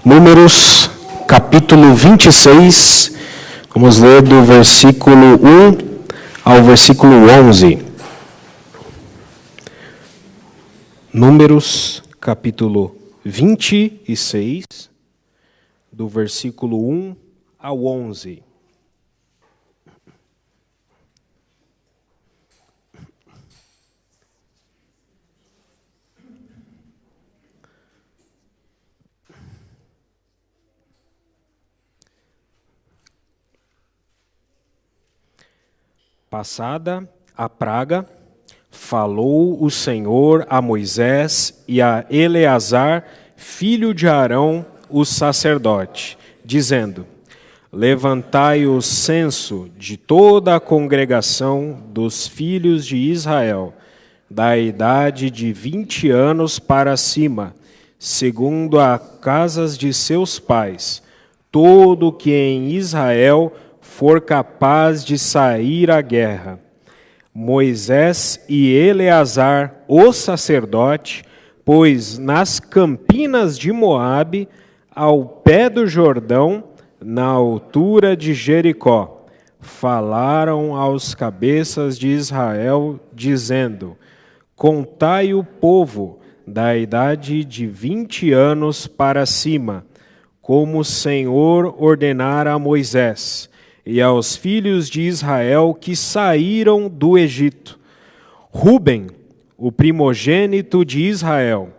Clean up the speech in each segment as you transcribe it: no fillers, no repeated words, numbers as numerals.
Números, capítulo 26, vamos ler do versículo 1 ao versículo 11. Números, capítulo 26, do versículo 1 ao 11. Passada a praga, falou o Senhor a Moisés e a Eleazar, filho de Arão, o sacerdote, dizendo: Levantai o censo de toda a congregação dos filhos de Israel, da idade de 20 anos para cima, segundo as casas de seus pais, todo que em Israel for capaz de sair à guerra. Moisés e Eleazar, o sacerdote, pois nas campinas de Moabe, ao pé do Jordão, na altura de Jericó, falaram aos cabeças de Israel, dizendo: Contai o povo da idade de 20 anos para cima, como o Senhor ordenara a Moisés e aos filhos de Israel que saíram do Egito. Ruben, o primogênito de Israel,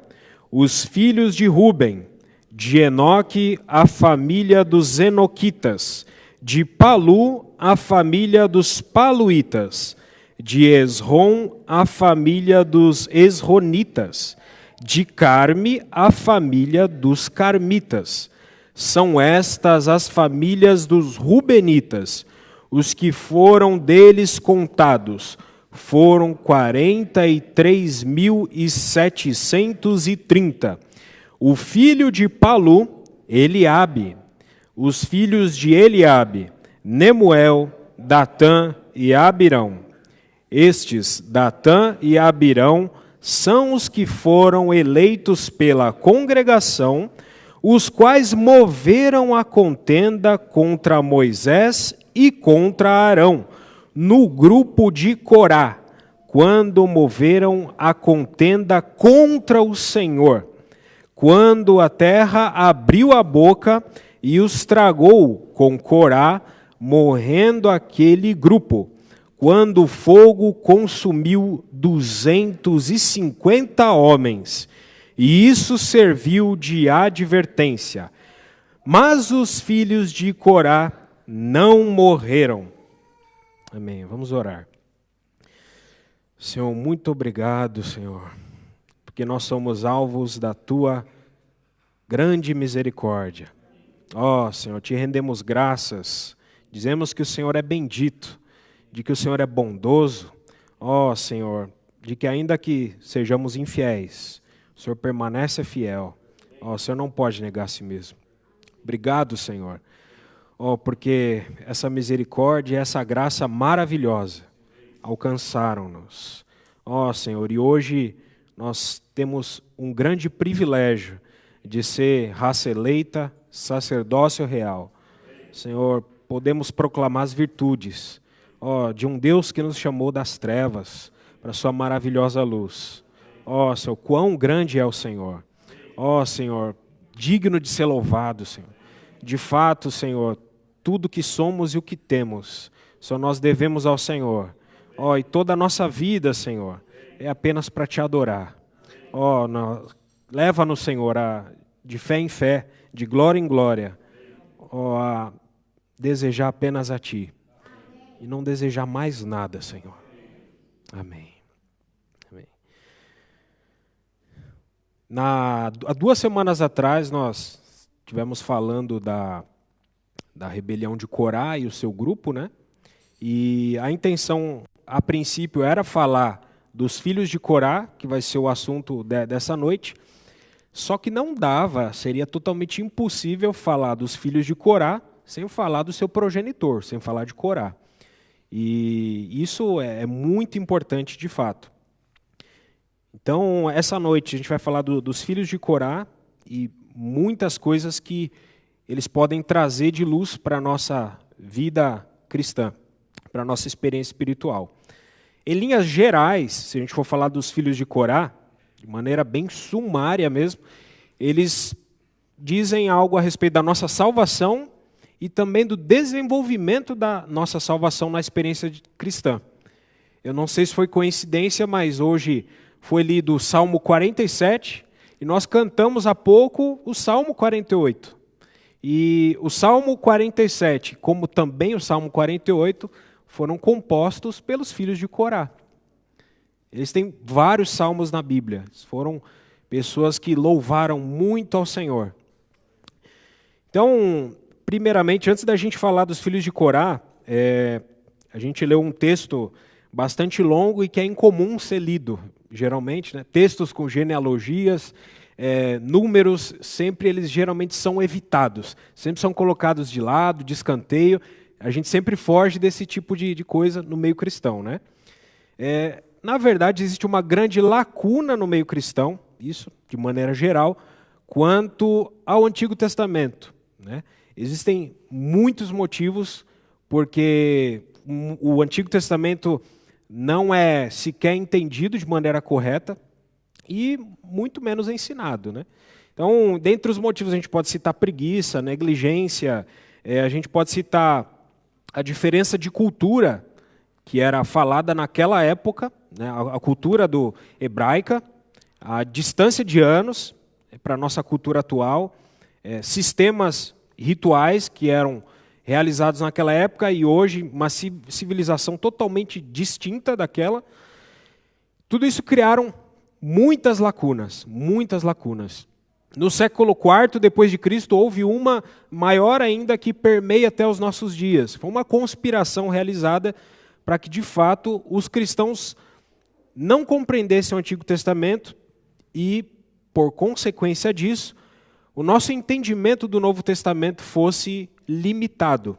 os filhos de Ruben, de Enoque, a família dos Enoquitas, de Palu, a família dos Paluitas, de Esrom, a família dos Esronitas, de Carme, a família dos Carmitas. São estas as famílias dos Rubenitas. Os que foram deles contados foram 43.730. O filho de Palu, Eliabe. Os filhos de Eliabe, Nemuel, Datã e Abirão. Estes, Datã e Abirão, são os que foram eleitos pela congregação, os quais moveram a contenda contra Moisés e contra Arão, no grupo de Corá, quando moveram a contenda contra o Senhor, quando a terra abriu a boca e os tragou com Corá, morrendo aquele grupo, quando o fogo consumiu 250 homens, e isso serviu de advertência. Mas os filhos de Corá não morreram. Amém. Vamos orar. Senhor, muito obrigado, Senhor, porque nós somos alvos da Tua grande misericórdia. Ó, Senhor, Te rendemos graças, dizemos que o Senhor é bendito, de que o Senhor é bondoso. Ó, Senhor, de que ainda que sejamos infiéis, o Senhor permanece fiel. O Senhor não pode negar a si mesmo. Obrigado, Senhor. Porque essa misericórdia e essa graça maravilhosa alcançaram-nos. Senhor, e hoje nós temos um grande privilégio de ser raça eleita, sacerdócio real. Senhor, podemos proclamar as virtudes, de um Deus que nos chamou das trevas para a sua maravilhosa luz. Senhor, quão grande é o Senhor. Senhor, digno de ser louvado, Senhor. De fato, Senhor, tudo que somos e o que temos, só nós devemos ao Senhor. E toda a nossa vida, Senhor, é apenas para Te adorar. Leva-nos, Senhor, de fé em fé, de glória em glória, a desejar apenas a Ti. E não desejar mais nada, Senhor. Amém. Há 2 semanas atrás, nós estivemos falando da rebelião de Corá e o seu grupo, né? E a intenção, a princípio, era falar dos filhos de Corá, que vai ser o assunto dessa noite, só que não dava, seria totalmente impossível falar dos filhos de Corá sem falar do seu progenitor, sem falar de Corá. E isso é muito importante de fato. Então, essa noite a gente vai falar dos filhos de Corá, e muitas coisas que eles podem trazer de luz para a nossa vida cristã, para a nossa experiência espiritual. Em linhas gerais, se a gente for falar dos filhos de Corá, de maneira bem sumária mesmo, eles dizem algo a respeito da nossa salvação e também do desenvolvimento da nossa salvação na experiência cristã. Eu não sei se foi coincidência, mas hoje foi lido o Salmo 47 e nós cantamos há pouco o Salmo 48. E o Salmo 47, como também o Salmo 48, foram compostos pelos filhos de Corá. Eles têm vários salmos na Bíblia. Foram pessoas que louvaram muito ao Senhor. Então, primeiramente, antes da gente falar dos filhos de Corá, a gente leu um texto bastante longo e que é incomum ser lido, geralmente, né? Textos com genealogias, números, eles geralmente são evitados, sempre são colocados de lado, de escanteio. A gente sempre foge desse tipo de coisa no meio cristão, né? Na verdade, existe uma grande lacuna no meio cristão, isso de maneira geral, quanto ao Antigo Testamento, né? Existem muitos motivos porque o Antigo Testamento não é sequer entendido de maneira correta e muito menos ensinado, né? Então, dentre os motivos, a gente pode citar preguiça, negligência, a gente pode citar a diferença de cultura que era falada naquela época, né, a cultura hebraica, a distância de anos para a nossa cultura atual, sistemas rituais que eram realizados naquela época e hoje uma civilização totalmente distinta daquela. Tudo isso criaram muitas lacunas, muitas lacunas. No século IV depois de Cristo houve uma maior ainda que permeia até os nossos dias. Foi uma conspiração realizada para que de fato os cristãos não compreendessem o Antigo Testamento e, por consequência disso, o nosso entendimento do Novo Testamento fosse limitado.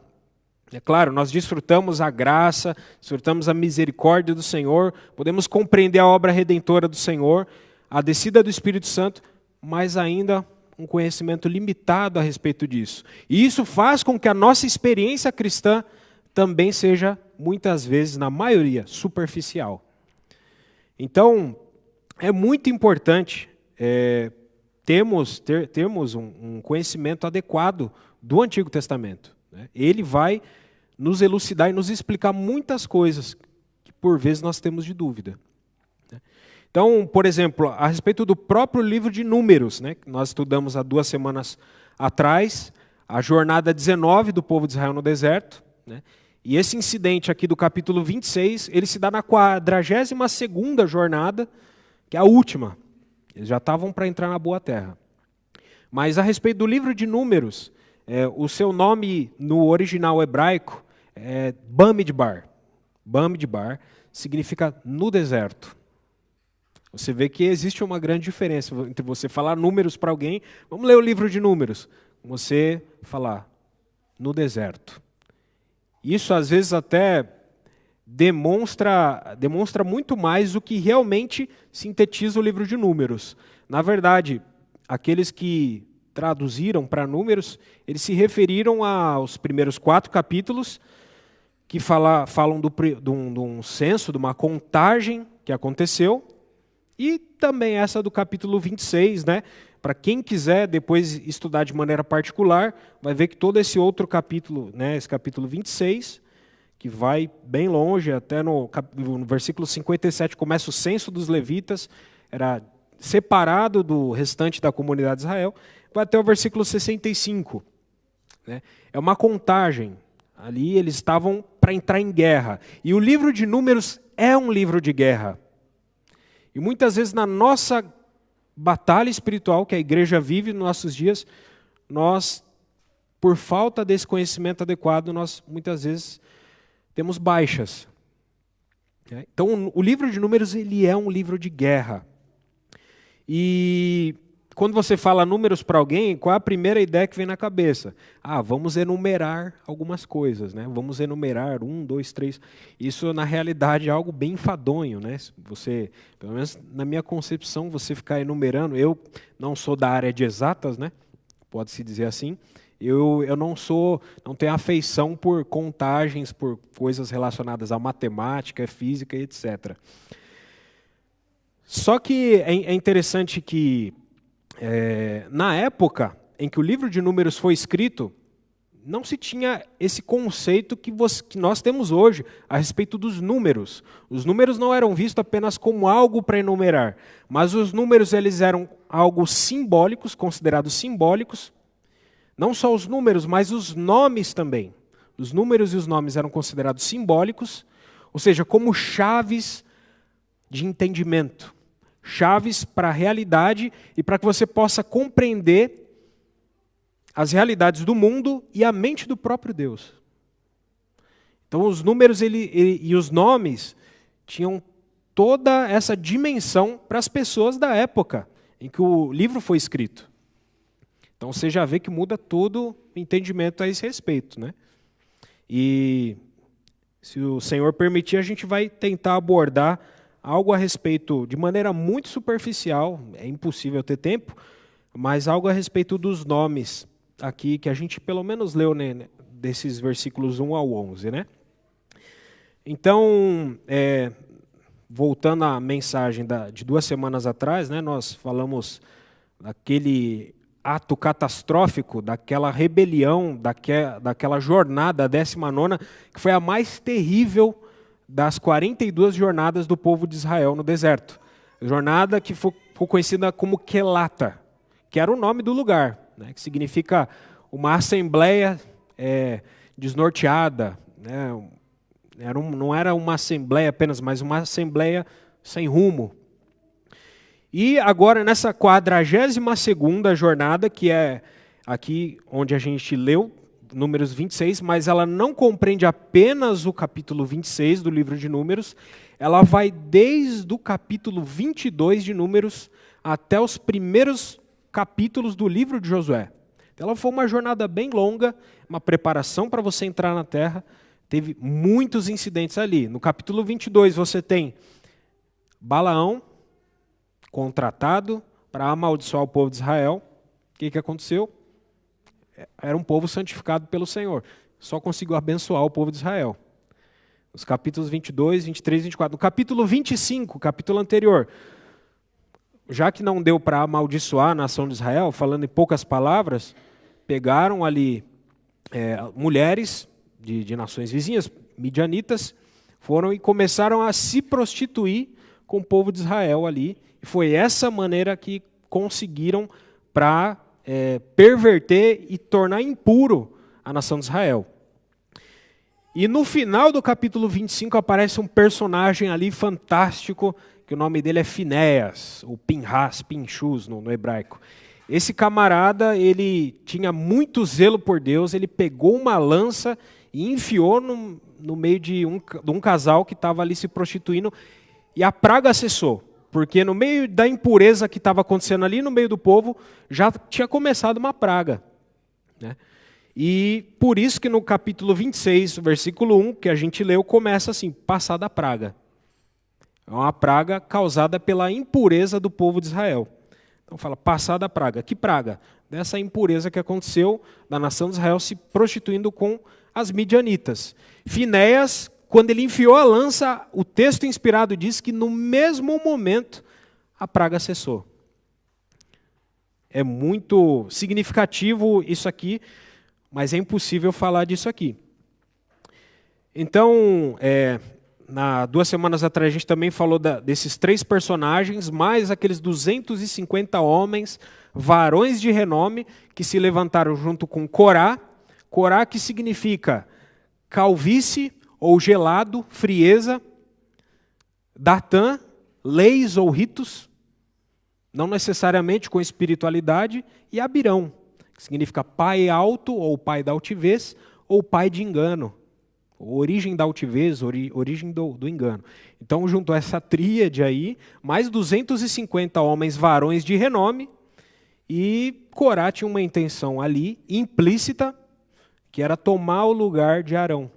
É claro, nós desfrutamos a graça, desfrutamos a misericórdia do Senhor, podemos compreender a obra redentora do Senhor, a descida do Espírito Santo, mas ainda um conhecimento limitado a respeito disso. E isso faz com que a nossa experiência cristã também seja, muitas vezes, na maioria, superficial. Então, é muito importante termos um conhecimento adequado do Antigo Testamento, né? Ele vai nos elucidar e nos explicar muitas coisas que, por vezes, nós temos de dúvida. Então, por exemplo, a respeito do próprio livro de Números, né, que nós estudamos há 2 semanas atrás, a jornada 19 do povo de Israel no deserto, né, e esse incidente aqui do capítulo 26, ele se dá na 42ª jornada, que é a última. Eles já estavam para entrar na boa terra. Mas a respeito do livro de Números, o seu nome no original hebraico é Bamidbar. Bamidbar significa no deserto. Você vê que existe uma grande diferença entre você falar números para alguém, vamos ler o livro de Números, você falar no deserto. Isso às vezes até demonstra muito mais o que realmente sintetiza o livro de Números. Na verdade, aqueles que traduziram para Números, eles se referiram aos primeiros 4 capítulos, que falam de um censo, de uma contagem que aconteceu, e também essa do capítulo 26, né? Para quem quiser depois estudar de maneira particular, vai ver que todo esse outro capítulo, né, esse capítulo 26, que vai bem longe, até no versículo 57 começa o censo dos levitas, era separado do restante da comunidade de Israel, vai até o versículo 65. Né? É uma contagem. Ali eles estavam para entrar em guerra. E o livro de Números é um livro de guerra. E muitas vezes na nossa batalha espiritual que a igreja vive nos nossos dias, nós, por falta desse conhecimento adequado, nós muitas vezes temos baixas. Então o livro de Números ele é um livro de guerra. E quando você fala números para alguém, qual é a primeira ideia que vem na cabeça? Vamos enumerar algumas coisas, né? Vamos enumerar 1, 2, 3. Isso, na realidade, é algo bem enfadonho, né? Você, pelo menos na minha concepção, você ficar enumerando. Eu não sou da área de exatas, né? pode-se dizer assim. Eu não tenho afeição por contagens, por coisas relacionadas à matemática, física, etc. Só que é interessante que, na época em que o livro de Números foi escrito, não se tinha esse conceito que nós temos hoje a respeito dos números. Os números não eram vistos apenas como algo para enumerar, mas os números eles eram algo simbólicos, considerados simbólicos. Não só os números, mas os nomes também. Os números e os nomes eram considerados simbólicos, ou seja, como chaves de entendimento, chaves para a realidade e para que você possa compreender as realidades do mundo e a mente do próprio Deus. Então os números e os nomes tinham toda essa dimensão para as pessoas da época em que o livro foi escrito. Então você já vê que muda todo o entendimento a esse respeito, né? E se o Senhor permitir, a gente vai tentar abordar algo a respeito, de maneira muito superficial, é impossível ter tempo, mas algo a respeito dos nomes aqui, que a gente pelo menos leu, né, desses versículos 1 ao 11, né? Então, voltando à mensagem de 2 semanas atrás, né, nós falamos daquele ato catastrófico, daquela rebelião, daquela jornada, a 19ª, que foi a mais terrível das 42 jornadas do povo de Israel no deserto. Jornada que foi conhecida como Quelata, que era o nome do lugar, né, que significa uma assembleia desnorteada, né, não era uma assembleia apenas, mas uma assembleia sem rumo. E agora nessa 42ª jornada, que é aqui onde a gente leu, Números 26, mas ela não compreende apenas o capítulo 26 do livro de Números, ela vai desde o capítulo 22 de Números até os primeiros capítulos do livro de Josué. Então, ela foi uma jornada bem longa, uma preparação para você entrar na terra, teve muitos incidentes ali. No capítulo 22 você tem Balaão, contratado para amaldiçoar o povo de Israel. O que aconteceu? Era um povo santificado pelo Senhor. Só conseguiu abençoar o povo de Israel. Os capítulos 22, 23 e 24. No capítulo 25, capítulo anterior, já que não deu para amaldiçoar a nação de Israel, falando em poucas palavras, pegaram ali mulheres de nações vizinhas, midianitas, foram e começaram a se prostituir com o povo de Israel ali. E foi essa maneira que conseguiram para perverter e tornar impuro a nação de Israel. E no final do capítulo 25 aparece um personagem ali fantástico, que o nome dele é Finéias, ou Pinhas, Pinchus no hebraico. Esse camarada, ele tinha muito zelo por Deus, ele pegou uma lança e enfiou no meio de um casal que estava ali se prostituindo, e a praga cessou. Porque no meio da impureza que estava acontecendo ali no meio do povo, já tinha começado uma praga, né? E por isso que no capítulo 26, versículo 1, que a gente leu, começa assim, passar da praga. É uma praga causada pela impureza do povo de Israel. Então fala, passar da praga. Que praga? Dessa impureza que aconteceu da nação de Israel se prostituindo com as midianitas. Finéias, quando ele enfiou a lança, o texto inspirado diz que no mesmo momento a praga cessou. É muito significativo isso aqui, mas é impossível falar disso aqui. Então, 2 semanas atrás a gente também falou desses 3 personagens, mais aqueles 250 homens, varões de renome, que se levantaram junto com Corá. Corá que significa calvície, ou gelado, frieza. Datã, leis ou ritos, não necessariamente com espiritualidade. E Abirão, que significa pai alto, ou pai da altivez, ou pai de engano. Origem da altivez, origem do engano. Então, junto a essa tríade aí, mais 250 homens varões de renome, e Corá tinha uma intenção ali, implícita, que era tomar o lugar de Arão.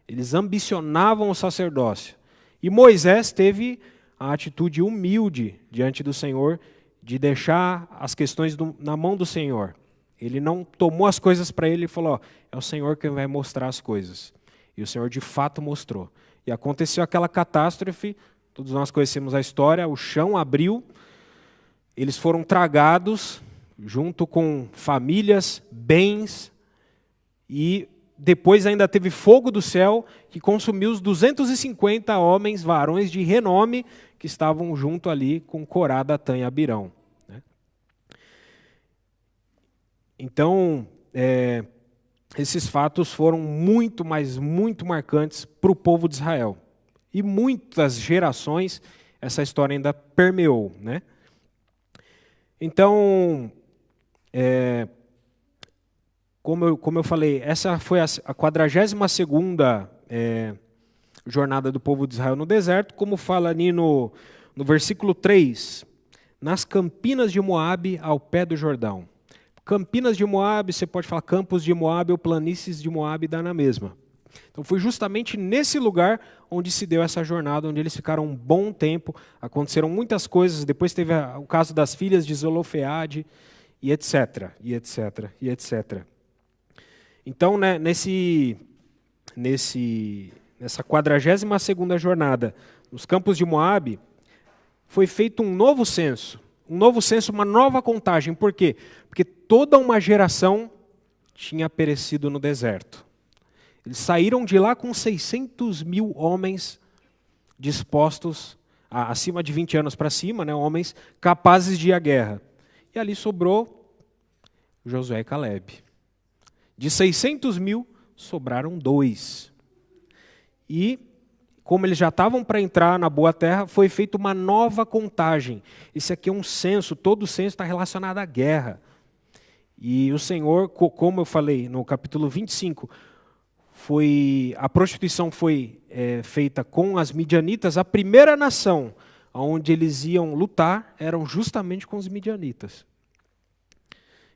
Eles ambicionavam o sacerdócio. E Moisés teve a atitude humilde diante do Senhor, de deixar as questões na mão do Senhor. Ele não tomou as coisas para ele e falou, ó, é o Senhor quem vai mostrar as coisas. E o Senhor de fato mostrou. E aconteceu aquela catástrofe, todos nós conhecemos a história, o chão abriu, eles foram tragados, junto com famílias, bens, e depois ainda teve fogo do céu, que consumiu os 250 homens, varões de renome, que estavam junto ali com Corá, Datã e Abirão. Então, esses fatos foram muito, mas muito marcantes para o povo de Israel. E muitas gerações essa história ainda permeou, né? Então, como eu falei, essa foi a 42ª jornada do povo de Israel no deserto, como fala ali no versículo 3, nas campinas de Moabe, ao pé do Jordão. Campinas de Moabe, você pode falar campos de Moabe ou planícies de Moabe, dá na mesma. Então foi justamente nesse lugar onde se deu essa jornada, onde eles ficaram um bom tempo, aconteceram muitas coisas, depois teve o caso das filhas de Zelofeade, e etc, e etc, e etc. Então, né, nessa 42ª jornada, nos campos de Moabe, foi feito um novo censo, uma nova contagem. Por quê? Porque toda uma geração tinha perecido no deserto. Eles saíram de lá com 600 mil homens dispostos, acima de 20 anos para cima, né, homens capazes de ir à guerra. E ali sobrou Josué e Caleb. De 600 mil, sobraram 2. E, como eles já estavam para entrar na boa terra, foi feita uma nova contagem. Esse aqui é um censo, todo censo está relacionado à guerra. E o Senhor, como eu falei no capítulo 25, a prostituição foi feita com as midianitas. A primeira nação onde eles iam lutar eram justamente com os midianitas.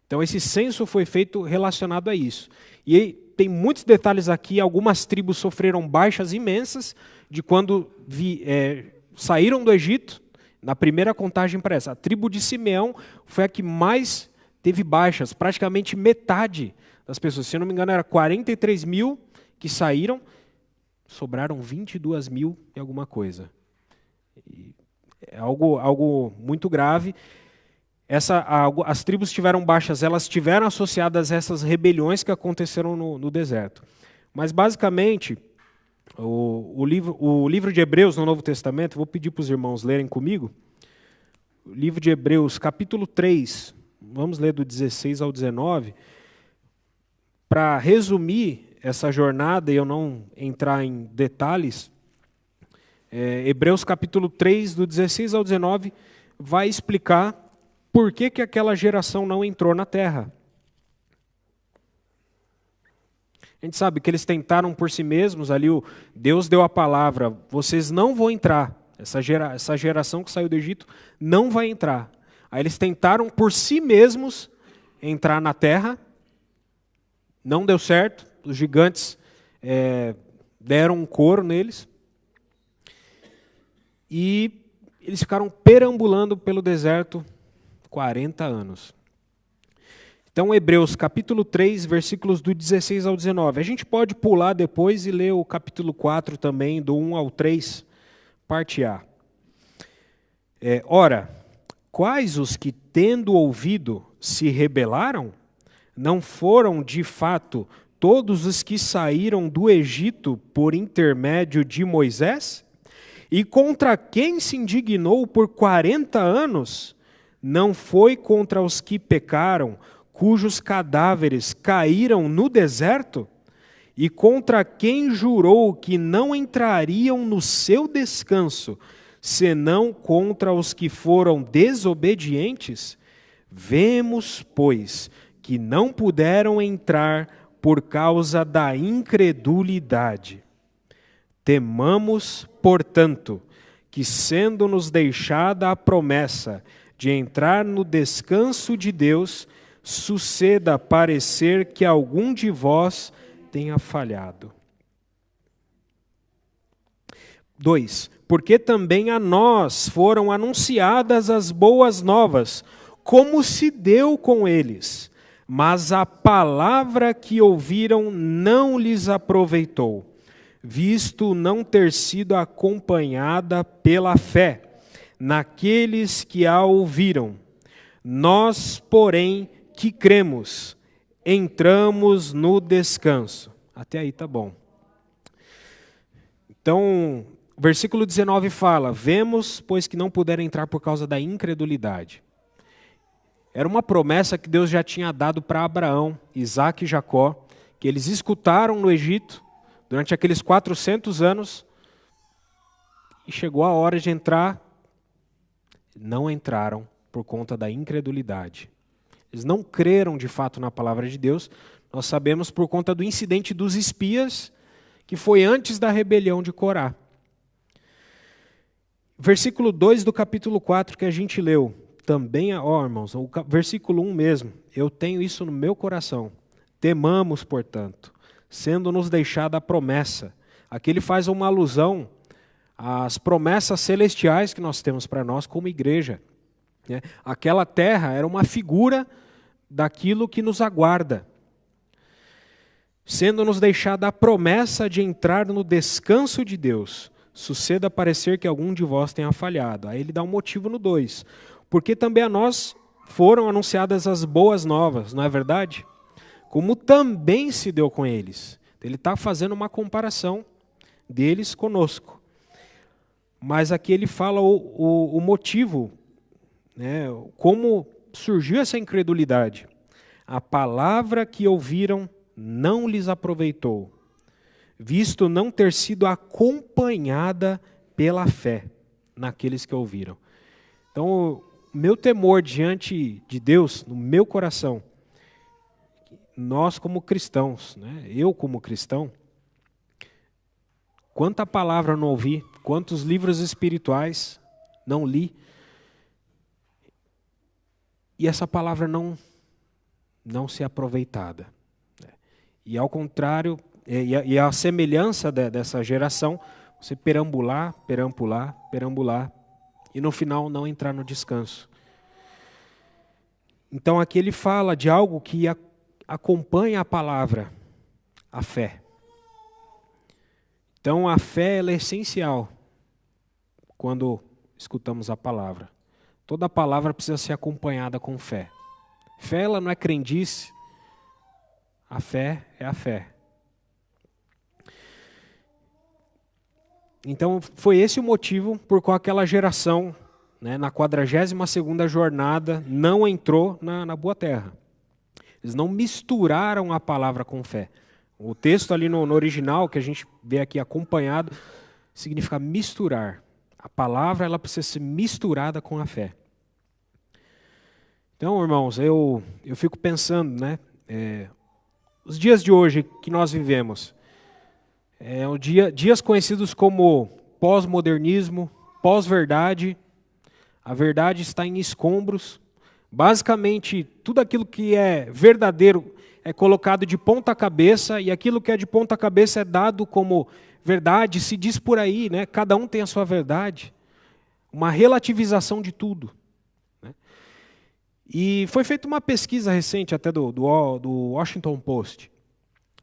Então esse censo foi feito relacionado a isso. E aí, tem muitos detalhes aqui, algumas tribos sofreram baixas imensas de quando saíram do Egito, na primeira contagem para essa. A tribo de Simeão foi a que mais teve baixas, praticamente metade das pessoas. Se eu não me engano, era 43 mil que saíram, sobraram 22 mil e alguma coisa. É algo muito grave. As tribos tiveram baixas, elas tiveram associadas a essas rebeliões que aconteceram no deserto. Mas, basicamente, o livro de Hebreus, no Novo Testamento, vou pedir para os irmãos lerem comigo, o livro de Hebreus, capítulo 3, vamos ler do 16 ao 19, para resumir essa jornada e eu não entrar em detalhes, Hebreus, capítulo 3, do 16 ao 19, vai explicar por que aquela geração não entrou na terra. A gente sabe que eles tentaram por si mesmos, ali Deus deu a palavra, vocês não vão entrar, essa geração que saiu do Egito não vai entrar. Aí eles tentaram por si mesmos entrar na terra, não deu certo, os gigantes deram um couro neles, e eles ficaram perambulando pelo deserto 40 anos. Então, Hebreus capítulo 3, versículos do 16 ao 19. A gente pode pular depois e ler o capítulo 4 também, do 1 ao 3, parte A. Ora, quais os que, tendo ouvido, se rebelaram? Não foram, de fato, todos os que saíram do Egito por intermédio de Moisés? E contra quem se indignou por 40 anos? Não foi contra os que pecaram, cujos cadáveres caíram no deserto? E contra quem jurou que não entrariam no seu descanso, senão contra os que foram desobedientes? Vemos, pois, que não puderam entrar por causa da incredulidade. Temamos, portanto, que sendo-nos deixada a promessa de entrar no descanso de Deus, suceda parecer que algum de vós tenha falhado. 2. Porque também a nós foram anunciadas as boas novas, como se deu com eles, Mas a palavra que ouviram não lhes aproveitou, visto não ter sido acompanhada pela fé naqueles que a ouviram. Nós, porém, que cremos, entramos no descanso. Até aí tá bom. Então, o versículo 19 fala: vemos, pois que não puderam entrar por causa da incredulidade. Era uma promessa que Deus já tinha dado para Abraão, Isaque e Jacó, que eles escutaram no Egito durante aqueles 400 anos, e chegou a hora de entrar, não entraram por conta da incredulidade. Eles não creram de fato na palavra de Deus. Nós sabemos por conta do incidente dos espias, que foi antes da rebelião de Corá. Versículo 2 do capítulo 4 que a gente leu, também, irmãos, o versículo 1 mesmo, eu tenho isso no meu coração. Temamos, portanto, sendo-nos deixada a promessa. Aqui ele faz uma alusão às promessas celestiais que nós temos para nós como igreja. Aquela terra era uma figura daquilo que nos aguarda. Sendo-nos deixada a promessa de entrar no descanso de Deus, suceda parecer que algum de vós tenha falhado. Aí ele dá um motivo no 2. Porque também a nós foram anunciadas as boas novas, não é verdade? Como também se deu com eles. Ele está fazendo uma comparação deles conosco. Mas aqui ele fala o motivo, né, como surgiu essa incredulidade. A palavra que ouviram não lhes aproveitou, visto não ter sido acompanhada pela fé naqueles que ouviram. Então, o meu temor diante de Deus, no meu coração, nós como cristãos, né, eu como cristão, quanta palavra não ouvi, quantos livros espirituais não li, e essa palavra não ser aproveitada. E ao contrário, e a semelhança dessa geração, você perambular, e no final não entrar no descanso. Então aqui ele fala de algo que acompanha a palavra, a fé. Então a fé ela é essencial quando escutamos a palavra. Toda palavra precisa ser acompanhada com fé. Fé ela não é crendice, a fé é a fé. Então, foi esse o motivo por qual aquela geração, né, na 42ª jornada, não entrou na boa terra. Eles não misturaram a palavra com fé. O texto ali no original, que a gente vê aqui acompanhado, significa misturar. A palavra ela precisa ser misturada com a fé. Então, irmãos, eu fico pensando, né, os dias de hoje que nós vivemos, dias conhecidos como pós-modernismo, pós-verdade. A verdade está em escombros. Basicamente, tudo aquilo que é verdadeiro é colocado de ponta cabeça, e aquilo que é de ponta cabeça é dado como verdade, se diz por aí, né? Cada um tem a sua verdade. Uma relativização de tudo. Né? E foi feita uma pesquisa recente até do Washington Post,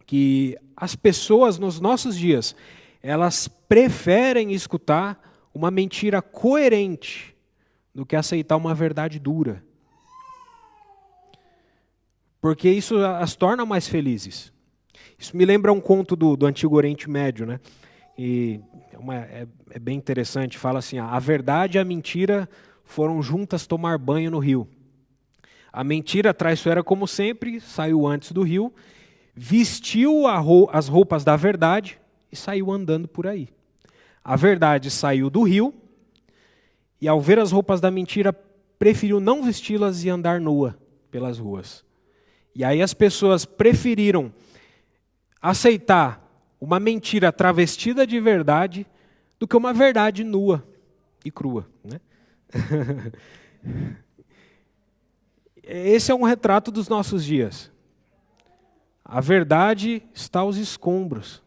que as pessoas nos nossos dias, elas preferem escutar uma mentira coerente do que aceitar uma verdade dura. Porque isso as torna mais felizes. Isso me lembra um conto do Antigo Oriente Médio, né? E é bem interessante, fala assim, a verdade e a mentira foram juntas tomar banho no rio. A mentira traiçoeira, como sempre, saiu antes do rio, vestiu as roupas da verdade e saiu andando por aí. A verdade saiu do rio e, ao ver as roupas da mentira, preferiu não vesti-las e andar nua pelas ruas. E aí as pessoas preferiram aceitar uma mentira travestida de verdade do que uma verdade nua e crua. Né? Esse é um retrato dos nossos dias. A verdade está aos escombros.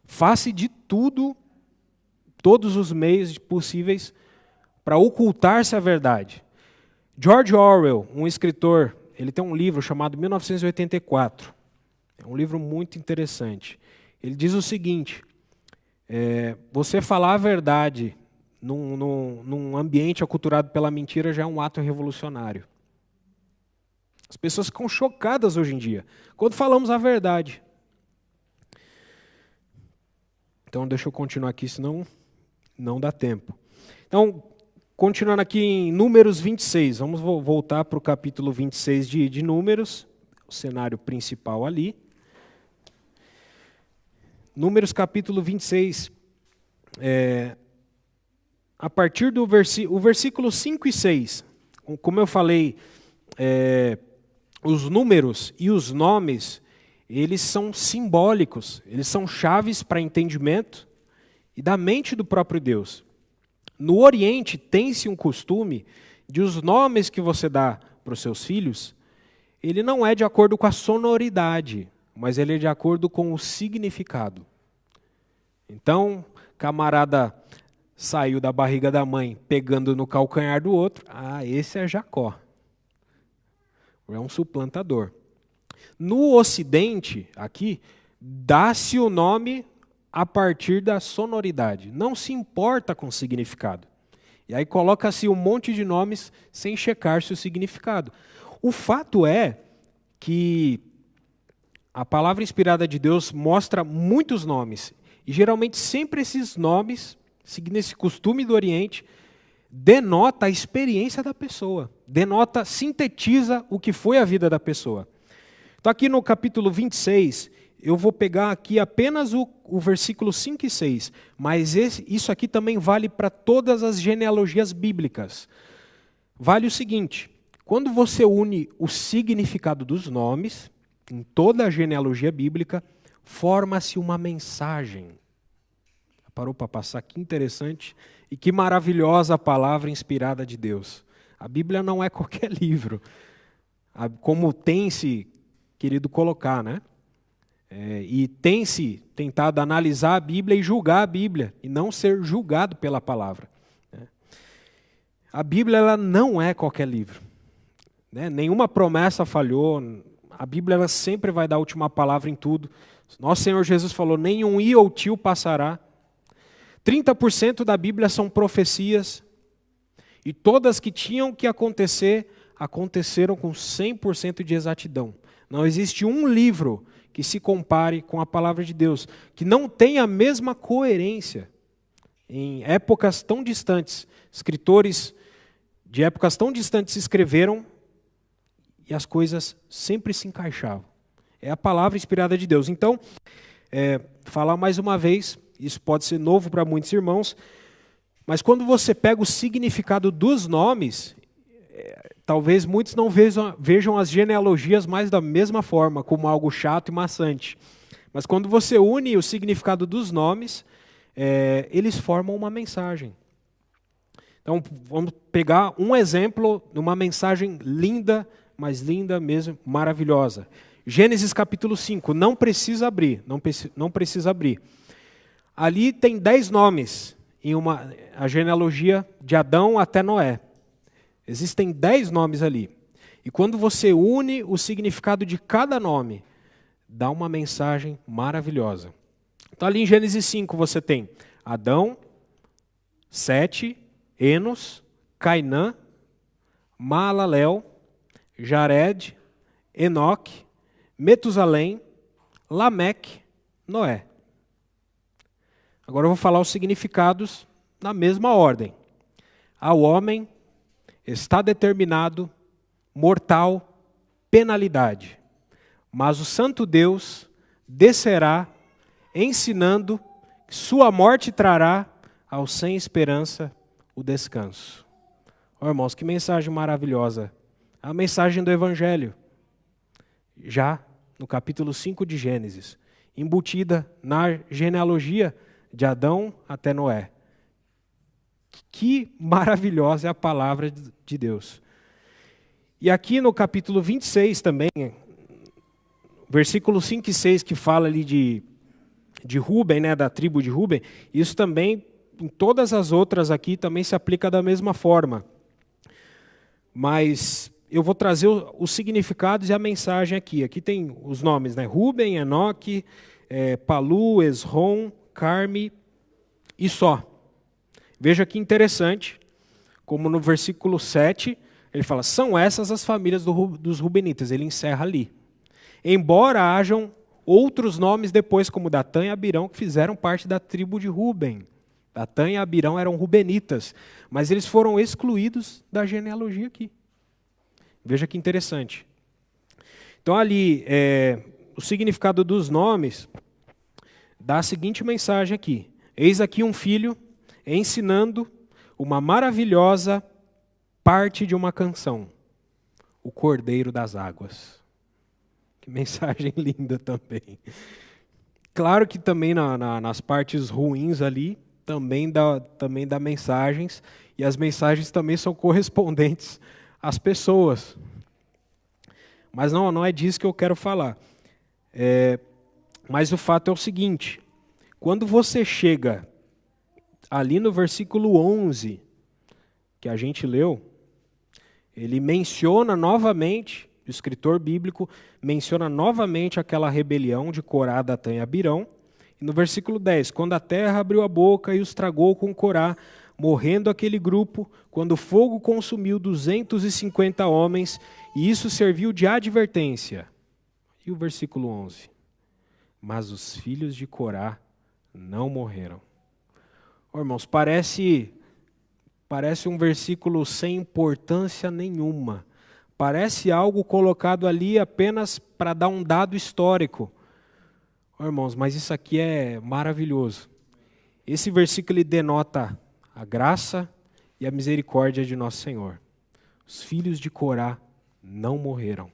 Faça de tudo, todos os meios possíveis para ocultar-se a verdade. George Orwell, um escritor ele tem um livro chamado 1984. É um livro muito interessante. Ele diz o seguinte: você falar a verdade num ambiente aculturado pela mentira já é um ato revolucionário. As pessoas ficam chocadas hoje em dia quando falamos a verdade. Então, deixa eu continuar aqui, senão não dá tempo. Então, continuando aqui em Números 26, vamos voltar para o capítulo 26 de Números, o cenário principal ali. Números capítulo 26, a partir do versículo 5 e 6, como eu falei, os números e os nomes, eles são simbólicos, eles são chaves para entendimento e da mente do próprio Deus. No Oriente, tem-se um costume de os nomes que você dá para os seus filhos, ele não é de acordo com a sonoridade, mas ele é de acordo com o significado. Então, camarada saiu da barriga da mãe pegando no calcanhar do outro, esse é Jacó. É um suplantador. No Ocidente, aqui, dá-se o nome a partir da sonoridade. Não se importa com o significado. E aí coloca-se um monte de nomes sem checar-se o significado. O fato é que a palavra inspirada de Deus mostra muitos nomes. E geralmente sempre esses nomes, seguindo esse costume do Oriente, denota a experiência da pessoa. Sintetiza o que foi a vida da pessoa. Então aqui no capítulo 26, eu vou pegar aqui apenas o versículo 5 e 6, mas isso aqui também vale para todas as genealogias bíblicas. Vale o seguinte: quando você une o significado dos nomes, em toda a genealogia bíblica, forma-se uma mensagem. Parou para passar? Que interessante e que maravilhosa a palavra inspirada de Deus. A Bíblia não é qualquer livro, como tem-se querido colocar, né? E tem-se tentado analisar a Bíblia e julgar a Bíblia, e não ser julgado pela palavra. A Bíblia ela não é qualquer livro. Nenhuma promessa falhou, a Bíblia ela sempre vai dar a última palavra em tudo. Nosso Senhor Jesus falou, nenhum i ou tio passará. 30% da Bíblia são profecias, e todas que tinham que acontecer, aconteceram com 100% de exatidão. Não existe um livro que se compare com a palavra de Deus, que não tenha a mesma coerência. Em épocas tão distantes, escritores de épocas tão distantes escreveram, e as coisas sempre se encaixavam. É a palavra inspirada de Deus. Então, falar mais uma vez, isso pode ser novo para muitos irmãos, mas quando você pega o significado dos nomes, talvez muitos não vejam as genealogias mais da mesma forma, como algo chato e maçante. Mas quando você une o significado dos nomes, eles formam uma mensagem. Então, vamos pegar um exemplo de uma mensagem linda, mas linda mesmo, maravilhosa. Gênesis capítulo 5, não precisa abrir. Ali tem 10 nomes, a genealogia de Adão até Noé. Existem 10 nomes ali. E quando você une o significado de cada nome, dá uma mensagem maravilhosa. Então ali em Gênesis 5 você tem Adão, Sete, Enos, Cainã, Maalalel, Jared, Enoque, Metusalém, Lameque, Noé. Agora eu vou falar os significados na mesma ordem. Ao homem está determinado mortal penalidade, mas o santo Deus descerá ensinando que sua morte trará ao sem esperança o descanso. Oh, irmãos, que mensagem maravilhosa. A mensagem do Evangelho, já no capítulo 5 de Gênesis, embutida na genealogia de Adão até Noé. Que maravilhosa é a palavra de Deus. E aqui no capítulo 26 também, versículos 5 e 6, que fala ali de Rúben, da tribo de Rúben, isso também, em todas as outras aqui, também se aplica da mesma forma. Mas eu vou trazer os significados e a mensagem aqui. Aqui tem os nomes, né? Ruben, Enoque, Palu, Esrom, Carme e só. Veja que interessante, como no versículo 7, ele fala, são essas as famílias dos Rubenitas. Ele encerra ali. Embora hajam outros nomes depois, como Datã e Abirão, que fizeram parte da tribo de Ruben. Datã e Abirão eram rubenitas, mas eles foram excluídos da genealogia aqui. Veja que interessante. Então ali, o significado dos nomes dá a seguinte mensagem aqui. Eis aqui um filho ensinando uma maravilhosa parte de uma canção, o Cordeiro das Águas. Que mensagem linda também. Claro que também nas partes ruins ali, também dá mensagens, e as mensagens também são correspondentes às pessoas. Mas não é disso que eu quero falar. Mas o fato é o seguinte, quando você chega ali no versículo 11, que a gente leu, ele menciona novamente, o escritor bíblico menciona novamente aquela rebelião de Corá, Datã e Abirão. E no versículo 10, quando a terra abriu a boca e os tragou com Corá, morrendo aquele grupo, quando o fogo consumiu 250 homens, e isso serviu de advertência. E o versículo 11, mas os filhos de Corá não morreram. Oh, irmãos, parece um versículo sem importância nenhuma. Parece algo colocado ali apenas para dar um dado histórico. Oh, irmãos, mas isso aqui é maravilhoso. Esse versículo ele denota a graça e a misericórdia de nosso Senhor. Os filhos de Corá não morreram.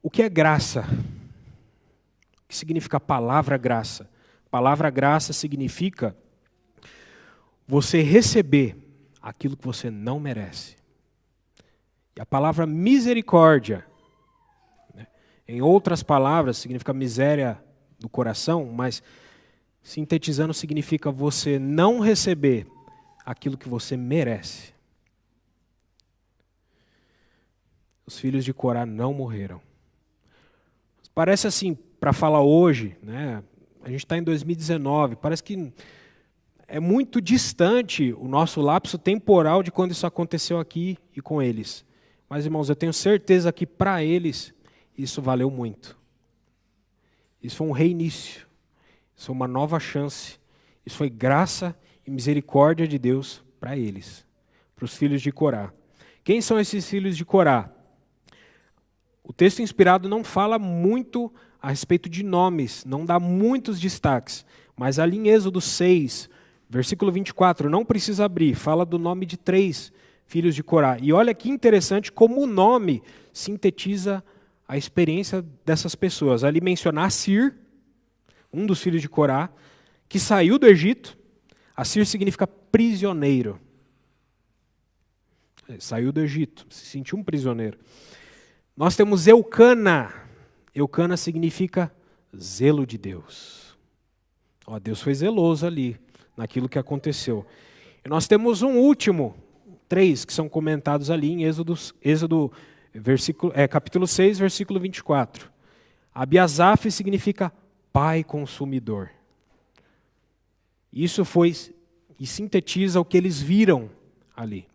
O que é graça? O que significa a palavra graça? A palavra graça significa você receber aquilo que você não merece. E a palavra misericórdia, né, em outras palavras, significa miséria do coração, mas sintetizando significa você não receber aquilo que você merece. Os filhos de Corá não morreram. Parece assim, para falar hoje, né, a gente está em 2019, parece que é muito distante o nosso lapso temporal de quando isso aconteceu aqui e com eles. Mas, irmãos, eu tenho certeza que para eles isso valeu muito. Isso foi um reinício. Isso foi uma nova chance. Isso foi graça e misericórdia de Deus para eles, para os filhos de Corá. Quem são esses filhos de Corá? O texto inspirado não fala muito a respeito de nomes, não dá muitos destaques. Mas ali em Êxodo 6, versículo 24, não precisa abrir, fala do nome de 3 filhos de Corá. E olha que interessante como o nome sintetiza a experiência dessas pessoas. Ali menciona Assir, um dos filhos de Corá, que saiu do Egito. Assir significa prisioneiro. Saiu do Egito, se sentiu um prisioneiro. Nós temos Eucana. Eucana significa zelo de Deus. Ó, Deus foi zeloso ali, naquilo que aconteceu. E nós temos um último, 3, que são comentados ali em Êxodo capítulo 6, versículo 24. Abiasaf significa pai consumidor. Isso foi e sintetiza o que eles viram ali.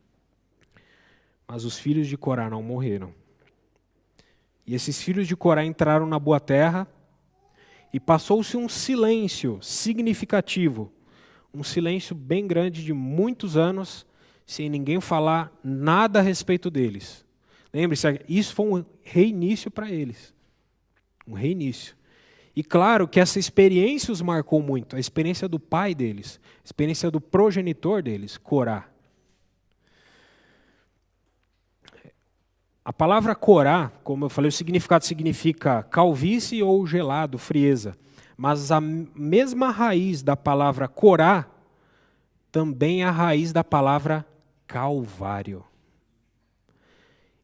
Mas os filhos de Corá não morreram. E esses filhos de Corá entraram na boa terra e passou-se um silêncio significativo, um silêncio bem grande de muitos anos, sem ninguém falar nada a respeito deles. Lembre-se, isso foi um reinício para eles. Um reinício. E claro que essa experiência os marcou muito, a experiência do pai deles, a experiência do progenitor deles, Corá. A palavra Corá, como eu falei, o significado significa calvície ou gelado, frieza. Mas a mesma raiz da palavra Corá também é a raiz da palavra Calvário.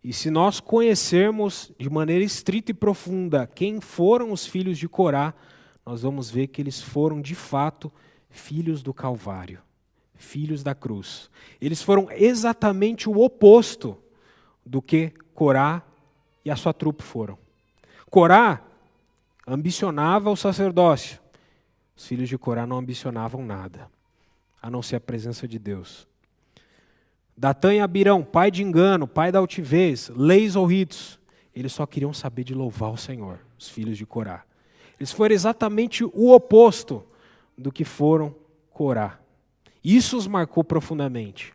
E se nós conhecermos de maneira estrita e profunda quem foram os filhos de Corá, nós vamos ver que eles foram de fato filhos do Calvário, filhos da cruz. Eles foram exatamente o oposto do que Corá e a sua trupe foram. Corá ambicionava o sacerdócio. Os filhos de Corá não ambicionavam nada, a não ser a presença de Deus. Datã e Abirão, pai de engano, pai da altivez, leis ou ritos, eles só queriam saber de louvar o Senhor, os filhos de Corá. Eles foram exatamente o oposto do que foram Corá. Isso os marcou profundamente.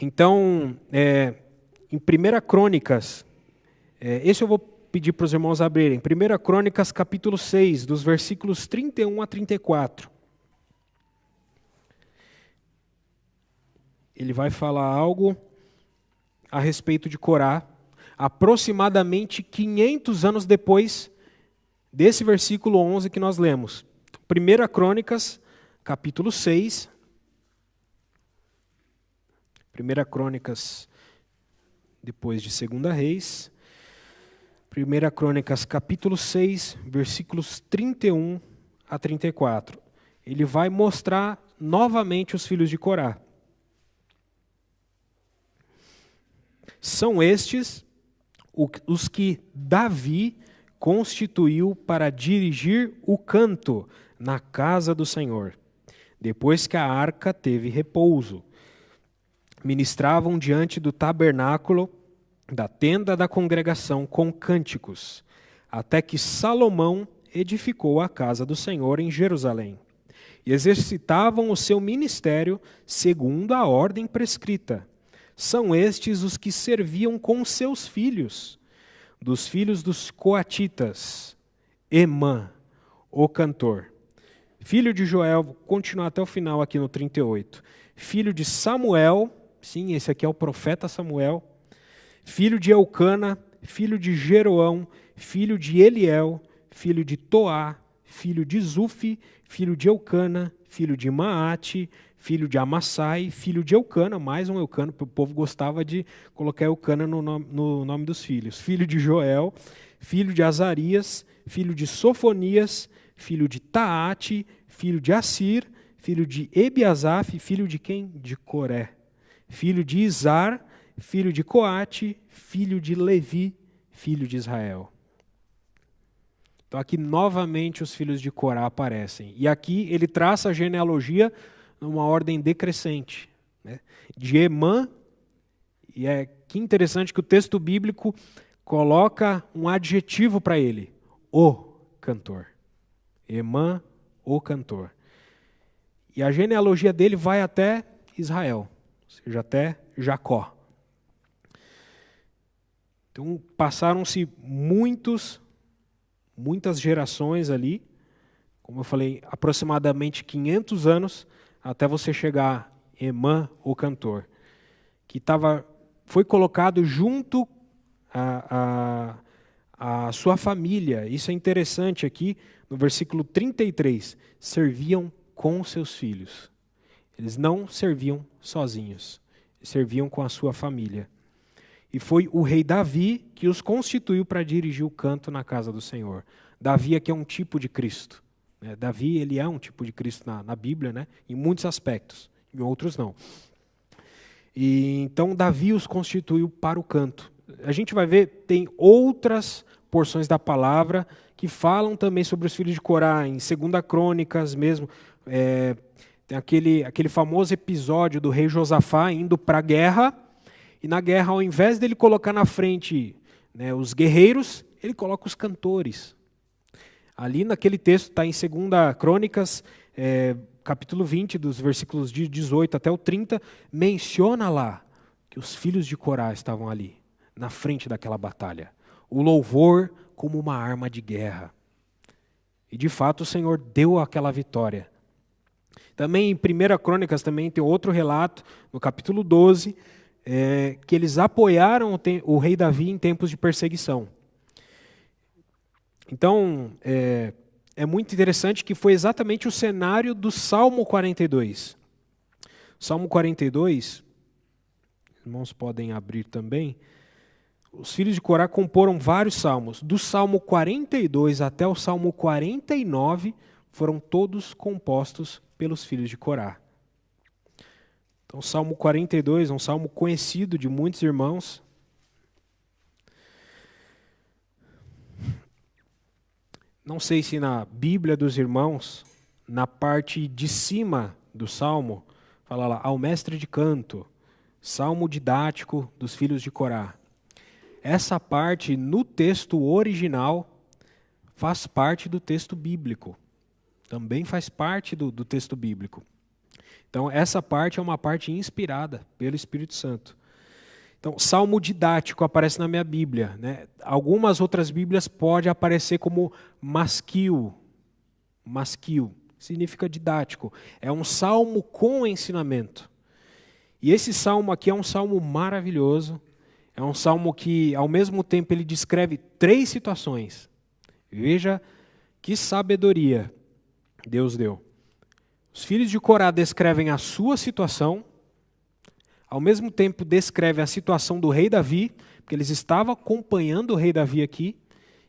Então, em 1 Crônicas, esse eu vou pedir para os irmãos abrirem, 1 Crônicas capítulo 6, dos versículos 31 a 34. Ele vai falar algo a respeito de Corá, aproximadamente 500 anos depois desse versículo 11 que nós lemos. 1 Crônicas, capítulo 6. 1 Crônicas, depois de 2 Reis. 1 Crônicas, capítulo 6, versículos 31 a 34. Ele vai mostrar novamente os filhos de Corá. São estes os que Davi constituiu para dirigir o canto na casa do Senhor, depois que a arca teve repouso. Ministravam diante do tabernáculo da tenda da congregação com cânticos, até que Salomão edificou a casa do Senhor em Jerusalém. E exercitavam o seu ministério segundo a ordem prescrita. São estes os que serviam com seus filhos, dos filhos dos coatitas, Emã, o cantor. Filho de Joel, vou continuar até o final aqui no 38. Filho de Samuel, sim, esse aqui é o profeta Samuel. Filho de Eucana, filho de Jeroão, filho de Eliel, filho de Toá, filho de Zufi, filho de Eucana, filho de Maate, filho de Amassai, filho de Eucana, mais um Eucana, o povo gostava de colocar Eucana no nome dos filhos. Filho de Joel, filho de Azarias, filho de Sofonias, filho de Taate, filho de Assir, filho de Ebiasaf, filho de quem? De Coré. Filho de Izar, filho de Coate, filho de Levi, filho de Israel. Então aqui novamente os filhos de Corá aparecem. E aqui ele traça a genealogia numa ordem decrescente, né? De Emã, e que interessante que o texto bíblico coloca um adjetivo para ele, o cantor. Emã, o cantor. E a genealogia dele vai até Israel, ou seja, até Jacó. Então passaram-se muitas gerações ali, como eu falei, aproximadamente 500 anos, até você chegar em Emã, o cantor, que foi colocado junto à sua família. Isso é interessante aqui, no versículo 33, serviam com seus filhos. Eles não serviam sozinhos, serviam com a sua família. E foi o rei Davi que os constituiu para dirigir o canto na casa do Senhor. Davi aqui é um tipo de Cristo. Davi, ele é um tipo de Cristo na Bíblia, né? Em muitos aspectos, em outros não. E então Davi os constituiu para o canto. A gente vai ver, tem outras porções da palavra que falam também sobre os filhos de Corá, em 2 Crônicas mesmo. Tem aquele famoso episódio do rei Josafá indo para a guerra, e na guerra, ao invés dele colocar na frente, né, os guerreiros, ele coloca os cantores. Ali naquele texto, está em 2 Crônicas, capítulo 20, dos versículos de 18 até o 30, menciona lá que os filhos de Corá estavam ali, na frente daquela batalha. O louvor como uma arma de guerra. E de fato o Senhor deu aquela vitória. Também em 1 Crônicas também tem outro relato, no capítulo 12, que eles apoiaram o rei Davi em tempos de perseguição. Então, é muito interessante que foi exatamente o cenário do Salmo 42. Salmo 42, irmãos podem abrir também, os filhos de Corá comporam vários salmos. Do Salmo 42 até o Salmo 49 foram todos compostos pelos filhos de Corá. Então, o Salmo 42 é um salmo conhecido de muitos irmãos. Não sei se na Bíblia dos irmãos, na parte de cima do salmo, fala lá, ao mestre de canto, salmo didático dos filhos de Corá. Essa parte, no texto original, faz parte do texto bíblico. Também faz parte do texto bíblico. Então, essa parte é uma parte inspirada pelo Espírito Santo. Então, salmo didático aparece na minha Bíblia, né? Algumas outras Bíblias pode aparecer como masquil. Masquil significa didático. É um salmo com ensinamento. E esse salmo aqui é um salmo maravilhoso. É um salmo que, ao mesmo tempo, ele descreve 3 situações. Veja que sabedoria Deus deu. Os filhos de Corá descrevem a sua situação, ao mesmo tempo descreve a situação do rei Davi, porque eles estavam acompanhando o rei Davi aqui,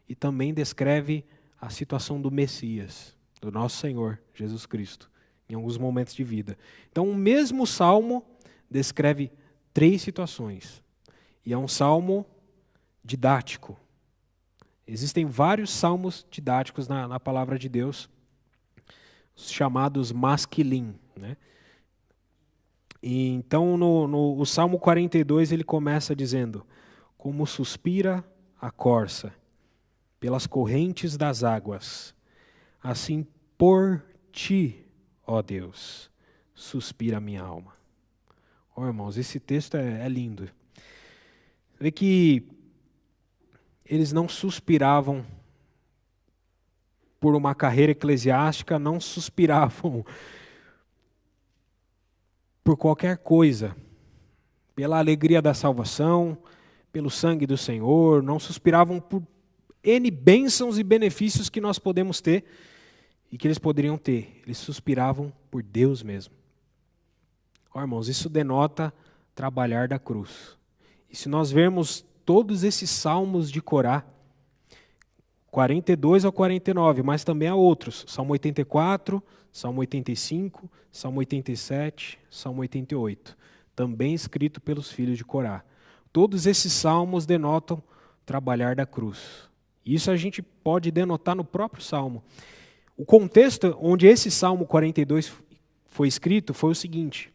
e também descreve a situação do Messias, do nosso Senhor Jesus Cristo, em alguns momentos de vida. Então, o mesmo salmo descreve 3 situações, e é um salmo didático. Existem vários salmos didáticos na palavra de Deus, os chamados masquilim, né? E então, o Salmo 42, ele começa dizendo: como suspira a corça pelas correntes das águas, assim por ti, ó Deus, suspira a minha alma. Ó, irmãos, esse texto é lindo. Vê que eles não suspiravam por uma carreira eclesiástica, não suspiravam por qualquer coisa, pela alegria da salvação, pelo sangue do Senhor, não suspiravam por N bênçãos e benefícios que nós podemos ter e que eles poderiam ter. Eles suspiravam por Deus mesmo. Ó, irmãos, isso denota trabalhar da cruz. E se nós vermos todos esses salmos de Corá, 42 ao 49, mas também há outros, Salmo 84, Salmo 85, Salmo 87, Salmo 88, também escrito pelos filhos de Corá. Todos esses salmos denotam trabalhar da cruz. Isso a gente pode denotar no próprio salmo. O contexto onde esse Salmo 42 foi escrito foi o seguinte,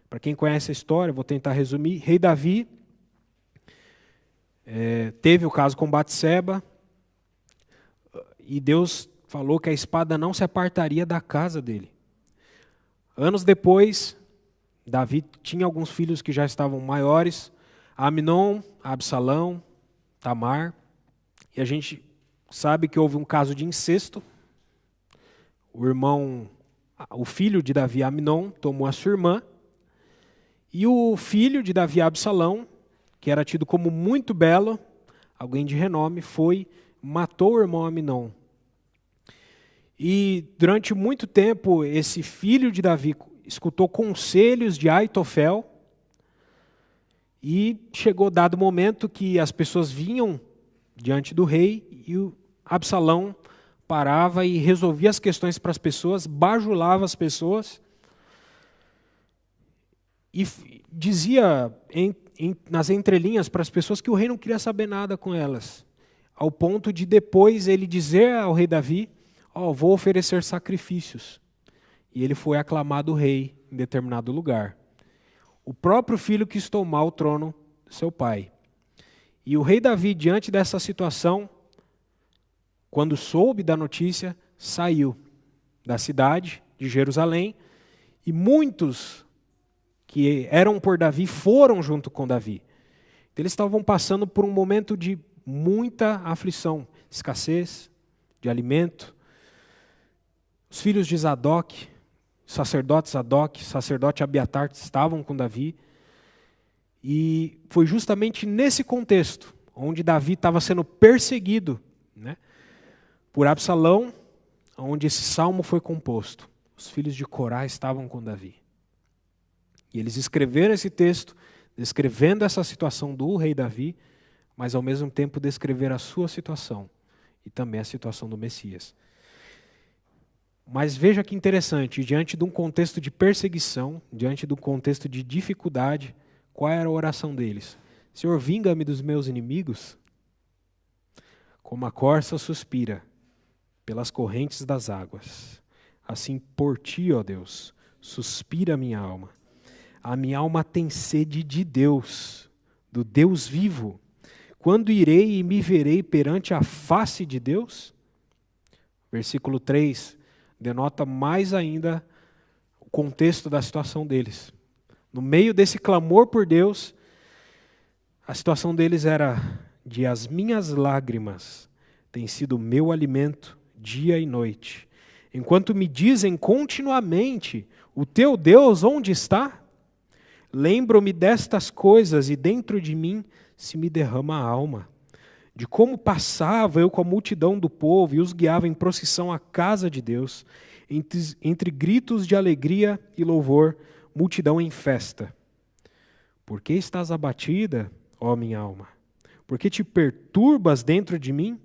para quem conhece a história, vou tentar resumir. Rei Davi teve o caso com Batseba, e Deus falou que a espada não se apartaria da casa dele. Anos depois, Davi tinha alguns filhos que já estavam maiores, Amnon, Absalão, Tamar, e a gente sabe que houve um caso de incesto. O filho de Davi, Amnon, tomou a sua irmã, e o filho de Davi, Absalão, que era tido como muito belo, alguém de renome, matou o irmão Amnon. E durante muito tempo, esse filho de Davi escutou conselhos de Aitofel, e chegou dado momento que as pessoas vinham diante do rei, e o Absalão parava e resolvia as questões para as pessoas, bajulava as pessoas, e dizia nas entrelinhas para as pessoas que o rei não queria saber nada com elas, ao ponto de depois ele dizer ao rei Davi: vou oferecer sacrifícios. E ele foi aclamado rei em determinado lugar. O próprio filho quis tomar o trono do seu pai. E o rei Davi, diante dessa situação, quando soube da notícia, saiu da cidade de Jerusalém, e muitos que eram por Davi foram junto com Davi. Então, eles estavam passando por um momento de muita aflição, escassez de alimento. Os filhos de Zadok, sacerdote Abiatar, estavam com Davi. E foi justamente nesse contexto, onde Davi estava sendo perseguido, né, por Absalão, onde esse salmo foi composto. Os filhos de Corá estavam com Davi. E eles escreveram esse texto, descrevendo essa situação do rei Davi, mas ao mesmo tempo descrever a sua situação e também a situação do Messias. Mas veja que interessante, diante de um contexto de perseguição, diante de um contexto de dificuldade, qual era a oração deles? Senhor, vinga-me dos meus inimigos, como a corça suspira pelas correntes das águas. Assim por ti, ó Deus, suspira a minha alma. A minha alma tem sede de Deus, do Deus vivo. Quando irei e me verei perante a face de Deus? Versículo 3 denota mais ainda o contexto da situação deles. No meio desse clamor por Deus, a situação deles era de as minhas lágrimas têm sido o meu alimento dia e noite. Enquanto me dizem continuamente, o teu Deus onde está? Lembro-me destas coisas e dentro de mim se me derrama a alma. De como passava eu com a multidão do povo e os guiava em procissão à casa de Deus, entre gritos de alegria e louvor, multidão em festa. Por que estás abatida, ó minha alma? Por que te perturbas dentro de mim?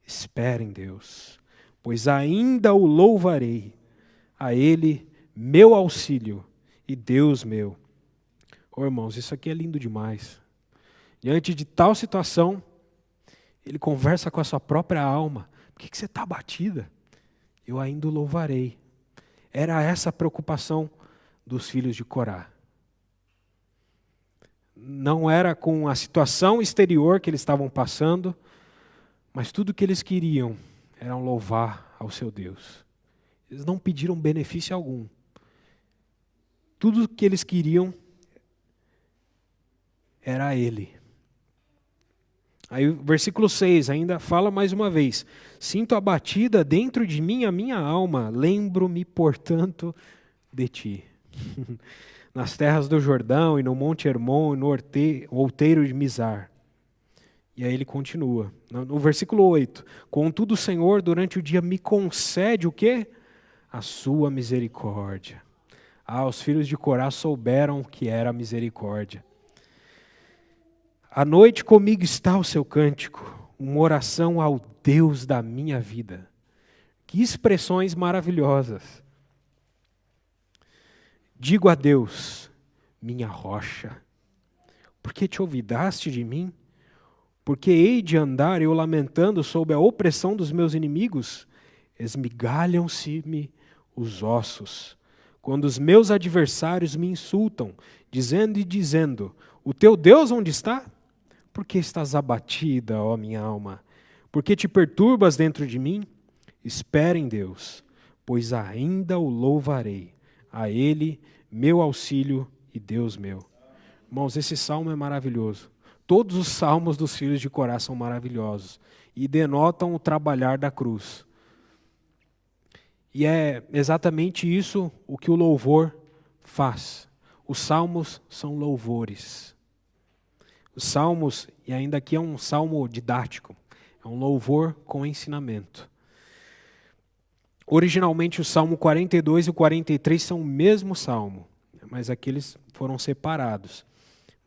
Espera em Deus, pois ainda o louvarei, a Ele meu auxílio e Deus meu. Oh, irmãos, isso aqui é lindo demais. Diante de tal situação, ele conversa com a sua própria alma. Por que você está abatida? Eu ainda o louvarei. Era essa a preocupação dos filhos de Corá. Não era com a situação exterior que eles estavam passando, mas tudo que eles queriam era louvar ao seu Deus. Eles não pediram benefício algum. Tudo que eles queriam era a Ele. Aí o versículo 6 ainda fala mais uma vez: sinto abatida dentro de mim a minha alma, lembro-me, portanto, de ti. Nas terras do Jordão e no Monte Hermon e no outeiro de Mizar. E aí ele continua, no versículo 8: contudo o Senhor durante o dia me concede o quê? A sua misericórdia. Os filhos de Corá souberam que era a misericórdia. À noite comigo está o seu cântico, uma oração ao Deus da minha vida. Que expressões maravilhosas. Digo a Deus, minha rocha, por que te olvidaste de mim? Porque hei de andar eu lamentando sob a opressão dos meus inimigos? Esmigalham-se-me os ossos, quando os meus adversários me insultam, dizendo, o teu Deus onde está? Por que estás abatida, ó minha alma? Por que te perturbas dentro de mim? Espera em Deus, pois ainda o louvarei, a Ele meu auxílio e Deus meu. Irmãos, esse salmo é maravilhoso. Todos os salmos dos filhos de Corá são maravilhosos e denotam o trabalhar da cruz. E é exatamente isso o que o louvor faz. Os salmos são louvores. Os salmos, e ainda aqui é um salmo didático, é um louvor com ensinamento. Originalmente o Salmo 42 e o 43 são o mesmo salmo, mas aqui eles foram separados.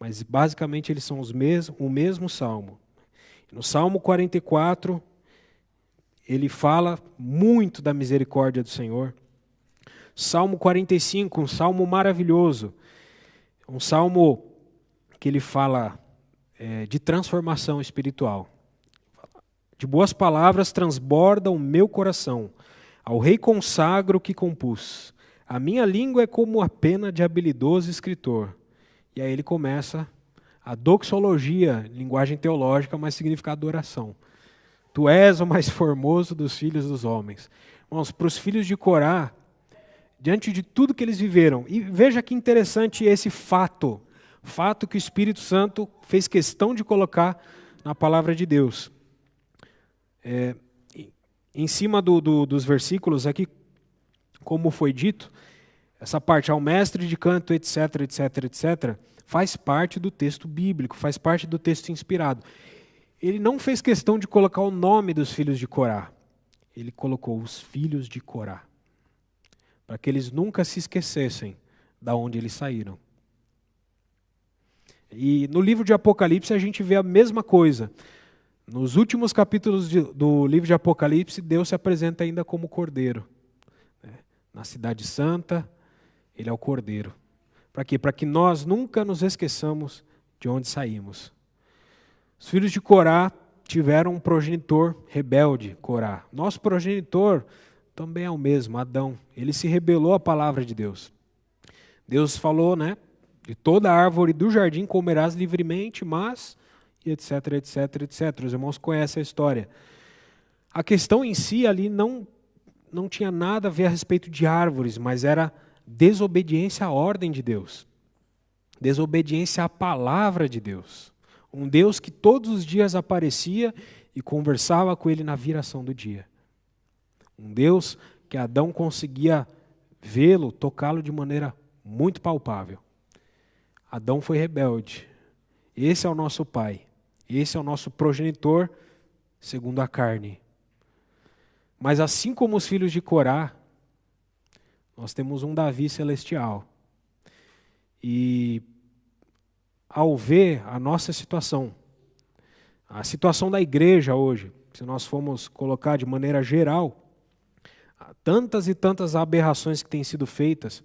Mas basicamente eles são o mesmo salmo. No Salmo 44, ele fala muito da misericórdia do Senhor. Salmo 45, um salmo maravilhoso. Um salmo que ele fala de transformação espiritual. De boas palavras transborda o meu coração. Ao rei consagro que compus. A minha língua é como a pena de habilidoso escritor. E aí ele começa a doxologia, linguagem teológica, mas significa adoração. Tu és o mais formoso dos filhos dos homens. Irmãos, para os filhos de Corá, diante de tudo que eles viveram, e veja que interessante esse fato que o Espírito Santo fez questão de colocar na palavra de Deus. Em cima dos versículos aqui, como foi dito, essa parte ao mestre de canto, etc, etc, etc, faz parte do texto bíblico, faz parte do texto inspirado. Ele não fez questão de colocar o nome dos filhos de Corá. Ele colocou os filhos de Corá, para que eles nunca se esquecessem de onde eles saíram. E no livro de Apocalipse a gente vê a mesma coisa. Nos últimos capítulos do livro de Apocalipse, Deus se apresenta ainda como Cordeiro. na cidade santa, ele é o Cordeiro. Para quê? Para que nós nunca nos esqueçamos de onde saímos. Os filhos de Corá tiveram um progenitor rebelde, Corá. Nosso progenitor também é o mesmo, Adão. Ele se rebelou à palavra de Deus. Deus falou, né? De toda árvore do jardim comerás livremente, mas... e etc, etc, etc. Os irmãos conhecem a história. A questão em si ali não tinha nada a ver a respeito de árvores, mas era desobediência à ordem de Deus. Desobediência à palavra de Deus. Um Deus que todos os dias aparecia e conversava com ele na viração do dia. Um Deus que Adão conseguia vê-lo, tocá-lo de maneira muito palpável. Adão foi rebelde. Esse é o nosso pai. Esse é o nosso progenitor segundo a carne. Mas assim como os filhos de Corá, nós temos um Davi celestial. E ao ver a nossa situação, a situação da igreja hoje, se nós formos colocar de maneira geral, tantas e tantas aberrações que têm sido feitas,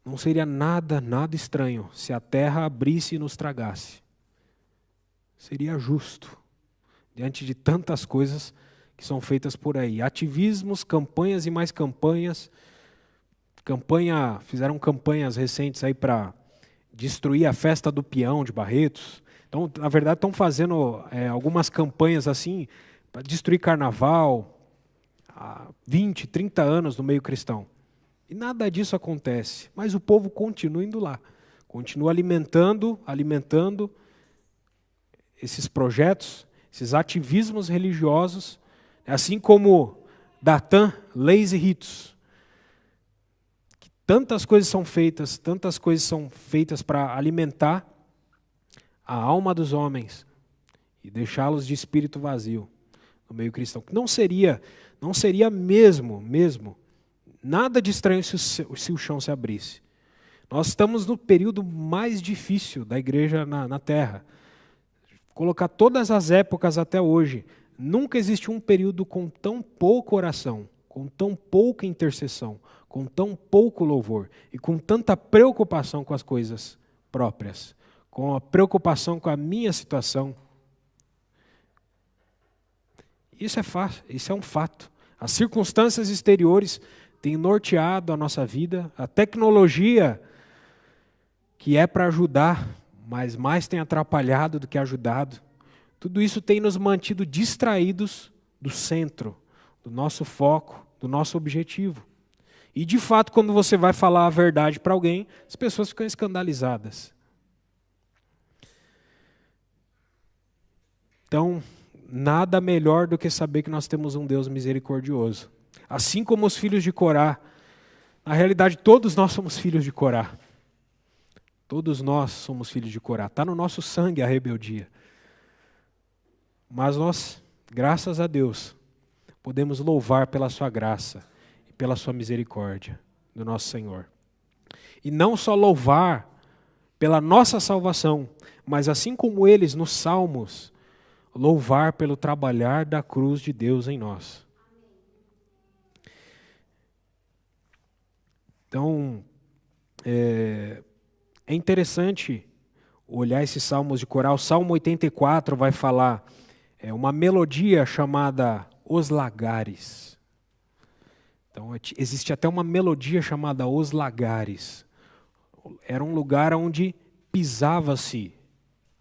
não seria nada estranho se a terra abrisse e nos tragasse. Seria justo, diante de tantas coisas que são feitas por aí. Ativismos, campanhas e mais campanhas. Fizeram campanhas recentes aí para destruir a festa do peão de Barretos. Então, na verdade, estão fazendo algumas campanhas assim para destruir carnaval há 20, 30 anos no meio cristão. E nada disso acontece, mas o povo continua indo lá, continua alimentando esses projetos, esses ativismos religiosos, assim como Datan, leis e ritos. Tantas coisas são feitas para alimentar a alma dos homens e deixá-los de espírito vazio no meio cristão. Não seria mesmo nada de estranho se o chão se abrisse. Nós estamos no período mais difícil da igreja na Terra. Colocar todas as épocas até hoje, nunca existiu um período com tão pouca oração, com tão pouca intercessão, com tão pouco louvor e com tanta preocupação com as coisas próprias, com a preocupação com a minha situação. Isso é um fato. As circunstâncias exteriores têm norteado a nossa vida, a tecnologia que é para ajudar, mas mais tem atrapalhado do que ajudado. Tudo isso tem nos mantido distraídos do centro, do nosso foco, do nosso objetivo. E, de fato, quando você vai falar a verdade para alguém, as pessoas ficam escandalizadas. Então, nada melhor do que saber que nós temos um Deus misericordioso. Assim como os filhos de Corá, na realidade, todos nós somos filhos de Corá. Todos nós somos filhos de Corá. Está no nosso sangue a rebeldia. Mas nós, graças a Deus, podemos louvar pela sua graça e pela sua misericórdia do nosso Senhor. E não só louvar pela nossa salvação, mas assim como eles nos Salmos, louvar pelo trabalhar da cruz de Deus em nós. Então, é interessante olhar esses salmos de Corá. O Salmo 84 vai falar uma melodia chamada Os Lagares. Então, existe até uma melodia chamada Os Lagares. Era um lugar onde pisava-se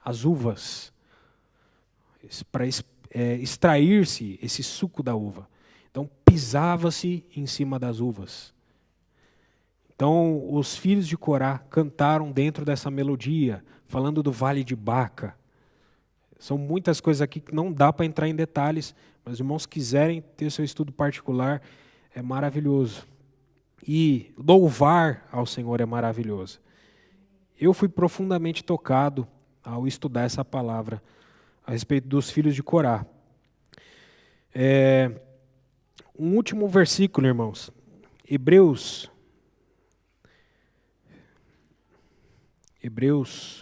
as uvas para extrair-se esse suco da uva. Então, pisava-se em cima das uvas. Então, os filhos de Corá cantaram dentro dessa melodia, falando do Vale de Baca. São muitas coisas aqui que não dá para entrar em detalhes, mas os irmãos quiserem ter seu estudo particular, é maravilhoso. E louvar ao Senhor é maravilhoso. Eu fui profundamente tocado ao estudar essa palavra a respeito dos filhos de Corá. Um último versículo, irmãos.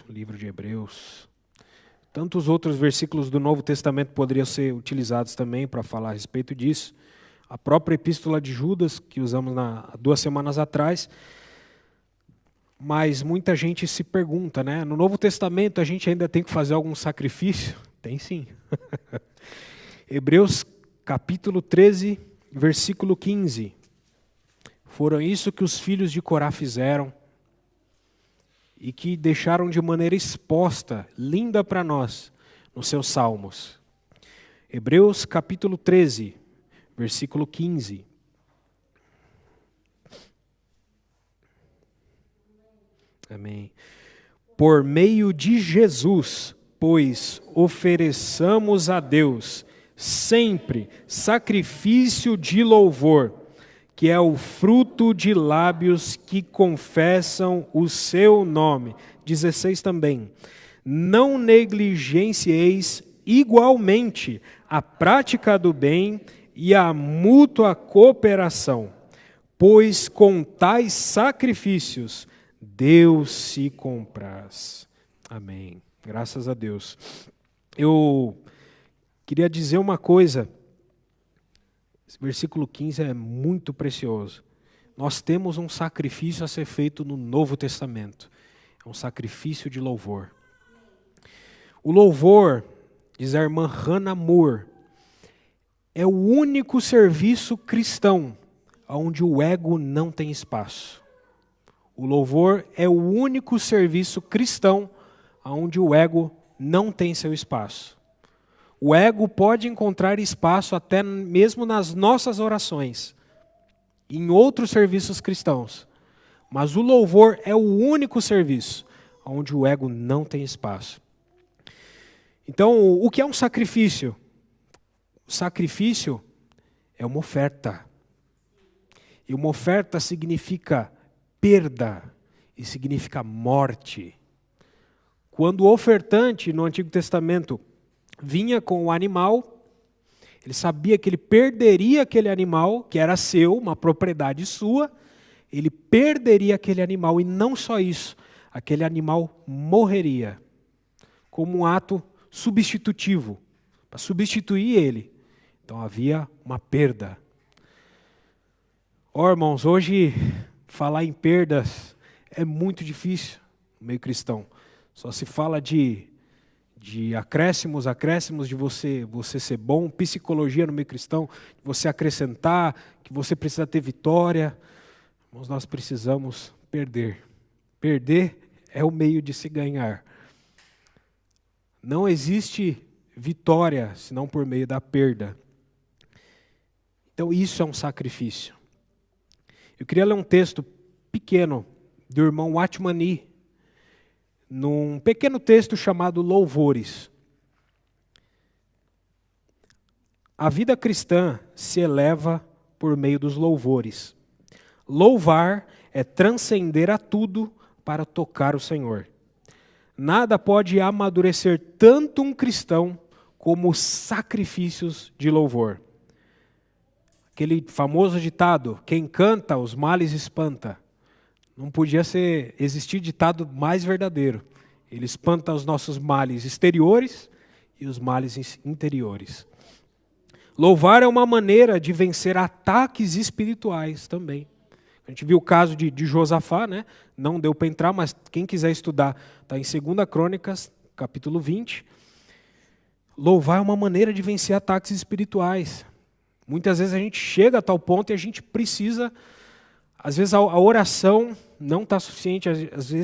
Livro de Hebreus. Tantos outros versículos do Novo Testamento poderiam ser utilizados também para falar a respeito disso. a própria epístola de Judas, que usamos há 2 semanas atrás. Mas muita gente se pergunta, né? No Novo Testamento a gente ainda tem que fazer algum sacrifício? Tem sim. Hebreus capítulo 13, versículo 15. Foram isso que os filhos de Corá fizeram e que deixaram de maneira exposta, linda para nós, nos seus salmos. Hebreus capítulo 13, versículo 15. Amém. Por meio de Jesus, pois ofereçamos a Deus sempre sacrifício de louvor, que é o fruto de lábios que confessam o seu nome. 16 também. Não negligencieis igualmente a prática do bem e a mútua cooperação, pois com tais sacrifícios Deus se compraz. Amém. Graças a Deus. Eu queria dizer uma coisa. Esse versículo 15 é muito precioso. Nós temos um sacrifício a ser feito no Novo Testamento. É um sacrifício de louvor. O louvor, diz a irmã Hannah Moore, é o único serviço cristão onde o ego não tem espaço. O louvor é o único serviço cristão onde o ego não tem seu espaço. O ego pode encontrar espaço até mesmo nas nossas orações, em outros serviços cristãos. Mas o louvor é o único serviço onde o ego não tem espaço. Então, o que é um sacrifício? O sacrifício é uma oferta. E uma oferta significa perda e significa morte. Quando o ofertante no Antigo Testamento vinha com o animal, ele sabia que ele perderia aquele animal, que era seu, uma propriedade sua, ele perderia aquele animal e não só isso, aquele animal morreria, como um ato substitutivo, para substituir ele. Então havia uma perda. Irmãos, hoje falar em perdas é muito difícil no meio cristão. Só se fala de acréscimos de você ser bom, psicologia no meio cristão, de você acrescentar, que você precisa ter vitória. Mas nós precisamos perder. Perder é o meio de se ganhar. Não existe vitória senão por meio da perda. Então isso é um sacrifício. Eu queria ler um texto pequeno do irmão Watchman Nee, num pequeno texto chamado Louvores. A vida cristã se eleva por meio dos louvores. Louvar é transcender a tudo para tocar o Senhor. Nada pode amadurecer tanto um cristão como os sacrifícios de louvor. Aquele famoso ditado, quem canta, os males espanta. Não podia existir ditado mais verdadeiro. Ele espanta os nossos males exteriores e os males interiores. Louvar é uma maneira de vencer ataques espirituais também. A gente viu o caso de Josafá, né? Não deu para entrar, mas quem quiser estudar, está em 2 Crônicas, capítulo 20. Louvar é uma maneira de vencer ataques espirituais. Muitas vezes a gente chega a tal ponto e a gente precisa, às vezes a oração não está suficiente,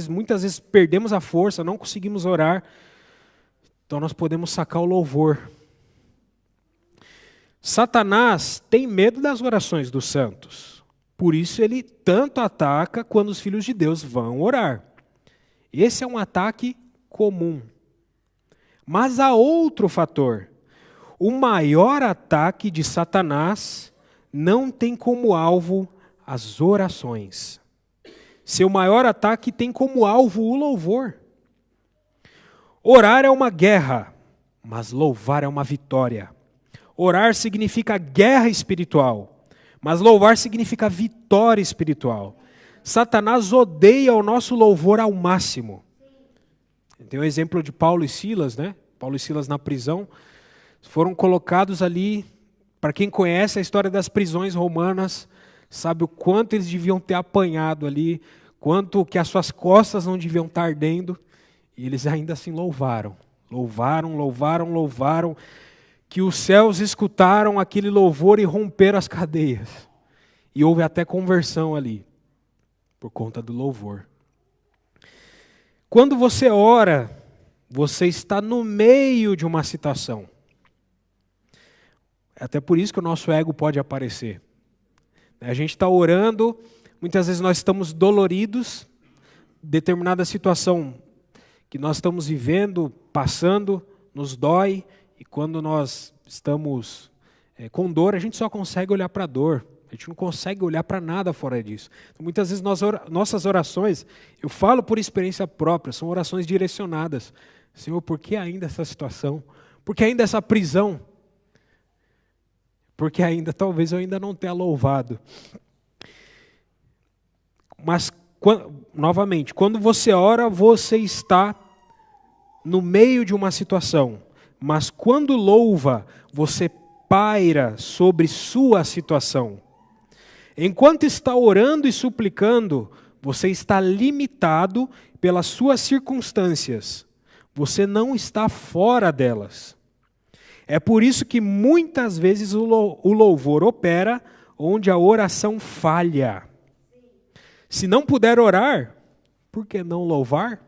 muitas vezes perdemos a força, não conseguimos orar, então nós podemos sacar o louvor. Satanás tem medo das orações dos santos, por isso ele tanto ataca quando os filhos de Deus vão orar. Esse é um ataque comum. Mas há outro fator. O maior ataque de Satanás não tem como alvo as orações. Seu maior ataque tem como alvo o louvor. Orar é uma guerra, mas louvar é uma vitória. Orar significa guerra espiritual, mas louvar significa vitória espiritual. Satanás odeia o nosso louvor ao máximo. Tem o exemplo de Paulo e Silas, né? Paulo e Silas na prisão foram colocados ali Para quem conhece a história das prisões romanas, sabe o quanto eles deviam ter apanhado ali, quanto que as suas costas não deviam estar ardendo, e eles ainda assim louvaram. Louvaram, que os céus escutaram aquele louvor e romperam as cadeias. E houve até conversão ali, por conta do louvor. Quando você ora, você está no meio de uma situação. É até por isso que o nosso ego pode aparecer. A gente está orando, muitas vezes nós estamos doloridos, determinada situação que nós estamos vivendo, passando, nos dói, e quando nós estamos com dor, a gente só consegue olhar para a dor, a gente não consegue olhar para nada fora disso. Então, muitas vezes nossas orações, eu falo por experiência própria, são orações direcionadas. Senhor, por que ainda essa situação? Por que ainda essa prisão? Porque talvez eu ainda não tenha louvado. Mas, novamente, quando você ora, você está no meio de uma situação. Mas quando louva, você paira sobre sua situação. Enquanto está orando e suplicando, você está limitado pelas suas circunstâncias. Você não está fora delas. É por isso que muitas vezes o louvor opera onde a oração falha. Se não puder orar, por que não louvar?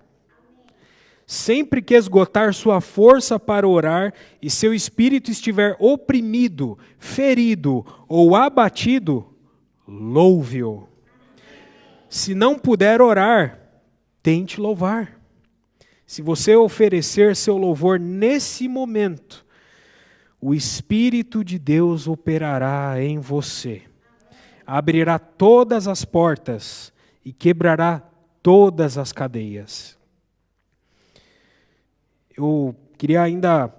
Sempre que esgotar sua força para orar e seu espírito estiver oprimido, ferido ou abatido, louve-o. Se não puder orar, tente louvar. Se você oferecer seu louvor nesse momento, o Espírito de Deus operará em você. Abrirá todas as portas e quebrará todas as cadeias. Eu queria ainda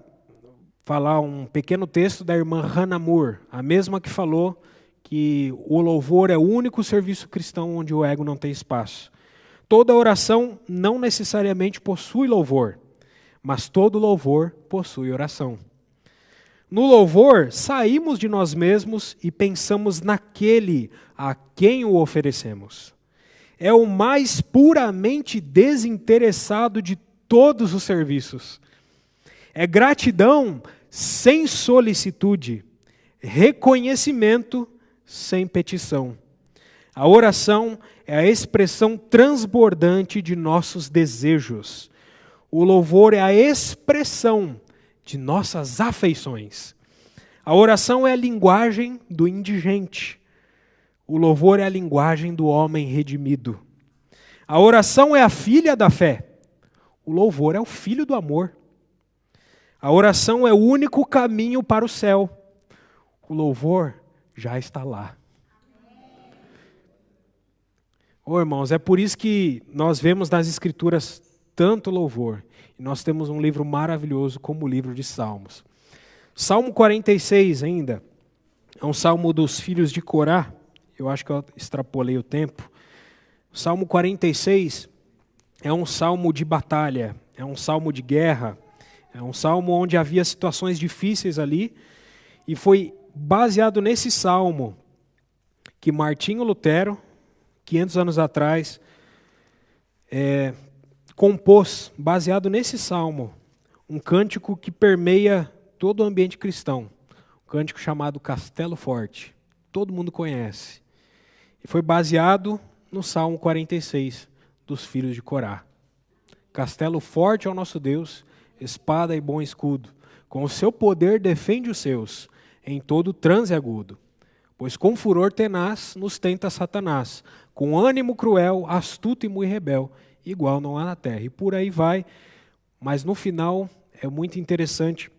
falar um pequeno texto da irmã Hannah Moore, a mesma que falou que o louvor é o único serviço cristão onde o ego não tem espaço. Toda oração não necessariamente possui louvor, mas todo louvor possui oração. No louvor, saímos de nós mesmos e pensamos naquele a quem o oferecemos. É o mais puramente desinteressado de todos os serviços. É gratidão sem solicitude, reconhecimento sem petição. A oração é a expressão transbordante de nossos desejos. O louvor é a expressão de nossas afeições. A oração é a linguagem do indigente. O louvor é a linguagem do homem redimido. A oração é a filha da fé. O louvor é o filho do amor. A oração é o único caminho para o céu. O louvor já está lá. Irmãos, é por isso que nós vemos nas Escrituras tanto louvor. E nós temos um livro maravilhoso como o livro de Salmos. Salmo 46 ainda, é um salmo dos filhos de Corá. Eu acho que eu extrapolei o tempo. O Salmo 46 é um salmo de batalha, é um salmo de guerra, é um salmo onde havia situações difíceis ali. E foi baseado nesse salmo que Martinho Lutero, 500 anos atrás, compôs, baseado nesse salmo, um cântico que permeia todo o ambiente cristão. Um cântico chamado Castelo Forte. Todo mundo conhece. E foi baseado no Salmo 46 dos filhos de Corá. Castelo forte é o nosso Deus, espada e bom escudo. Com o seu poder defende os seus, em todo transe agudo. Pois com furor tenaz nos tenta Satanás, com ânimo cruel, astuto e muito rebel, igual não há na terra. E por aí vai, mas no final é muito interessante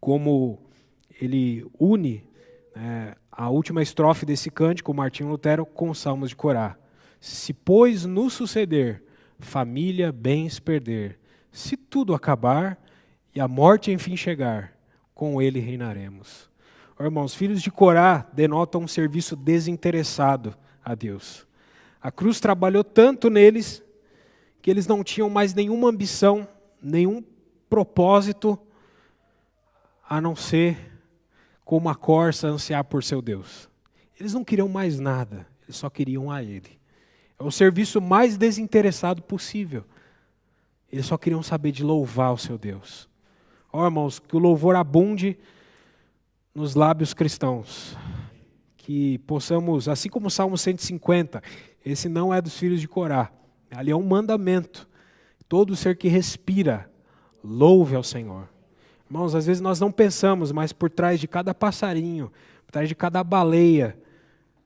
como ele une a última estrofe desse cântico, Martinho Lutero, com os Salmos de Corá. Se, pois, nos suceder, família, bens perder, se tudo acabar e a morte enfim chegar, com ele reinaremos. Irmãos, filhos de Corá denotam um serviço desinteressado a Deus. A cruz trabalhou tanto neles que eles não tinham mais nenhuma ambição, nenhum propósito, a não ser como a corça ansiar por seu Deus. Eles não queriam mais nada, eles só queriam a Ele. É o serviço mais desinteressado possível. Eles só queriam saber de louvar o seu Deus. Ó, irmãos, que o louvor abunde nos lábios cristãos. Que possamos, assim como o Salmo 150, esse não é dos filhos de Corá. Ali é um mandamento. Todo ser que respira, louve ao Senhor. Irmãos, às vezes nós não pensamos, mas por trás de cada passarinho, por trás de cada baleia,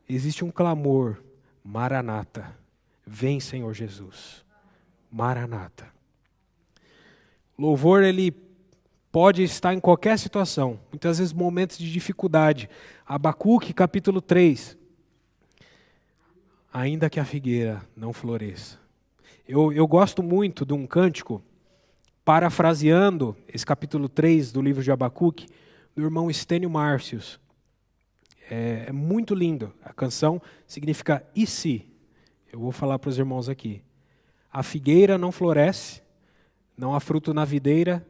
existe um clamor. Maranata, vem Senhor Jesus. Maranata. Louvor, ele pode estar em qualquer situação, muitas vezes momentos de dificuldade. Abacuque, capítulo 3. Ainda que a figueira não floresça. Eu gosto muito de um cântico, parafraseando esse capítulo 3 do livro de Abacuque, do irmão Estênio Márcios. É muito lindo. A canção significa e se? Eu vou falar para os irmãos aqui. A figueira não floresce, não há fruto na videira,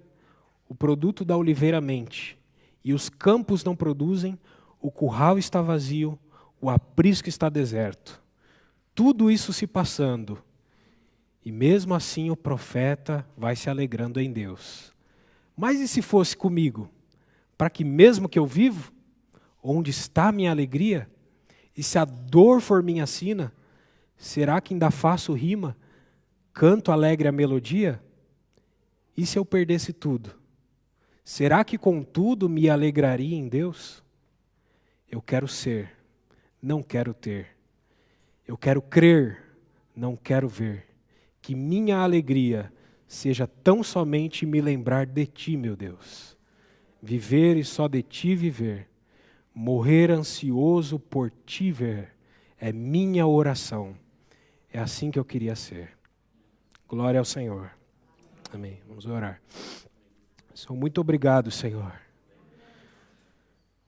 o produto da oliveira mente, e os campos não produzem, o curral está vazio, o aprisco está deserto. Tudo isso se passando, e mesmo assim o profeta vai se alegrando em Deus. Mas e se fosse comigo? Para que mesmo que eu vivo, onde está a minha alegria? E se a dor for minha sina, será que ainda faço rima? Canto alegre a melodia? E se eu perdesse tudo? Será que contudo me alegraria em Deus? Eu quero ser, não quero ter. Eu quero crer, não quero ver. Que minha alegria seja tão somente me lembrar de Ti, meu Deus. Viver e só de Ti viver. Morrer ansioso por Ti ver. É minha oração. É assim que eu queria ser. Glória ao Senhor. Amém. Vamos orar. Senhor, muito obrigado, Senhor.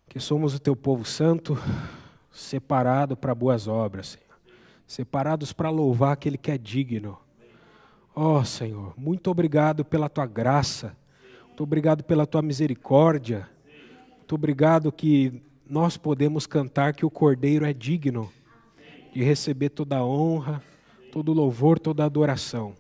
Que somos o Teu povo santo, separado para boas obras, Senhor. Separados para louvar aquele que é digno. Ó, Senhor, muito obrigado pela Tua graça. Muito obrigado pela Tua misericórdia. Muito obrigado que nós podemos cantar que o Cordeiro é digno de receber toda a honra, todo o louvor, toda a adoração.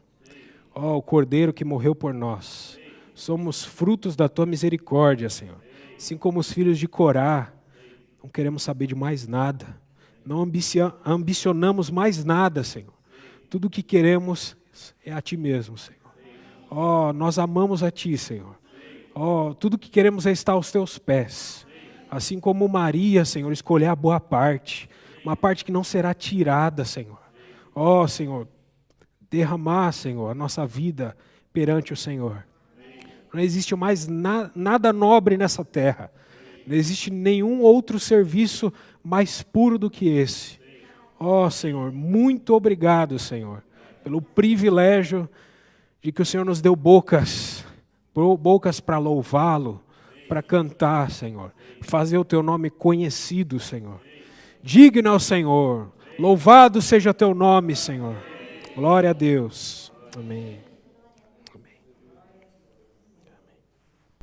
Ó, o Cordeiro que morreu por nós. Somos frutos da Tua misericórdia, Senhor. Assim como os filhos de Corá, não queremos saber de mais nada. Não ambicionamos mais nada, Senhor. Tudo o que queremos é a Ti mesmo, Senhor. Ó, nós amamos a Ti, Senhor. Ó, tudo o que queremos é estar aos Teus pés. Assim como Maria, Senhor, escolher a boa parte. Uma parte que não será tirada, Senhor. Ó, Senhor, derramar, Senhor, a nossa vida perante o Senhor. Não existe mais nada nobre nessa terra. Não existe nenhum outro serviço mais puro do que esse. Ó, Senhor, muito obrigado, Senhor, pelo privilégio de que o Senhor nos deu bocas para louvá-lo, para cantar, Senhor. Fazer o Teu nome conhecido, Senhor. Digno ao Senhor. Louvado seja Teu nome, Senhor. Glória a Deus. Amém.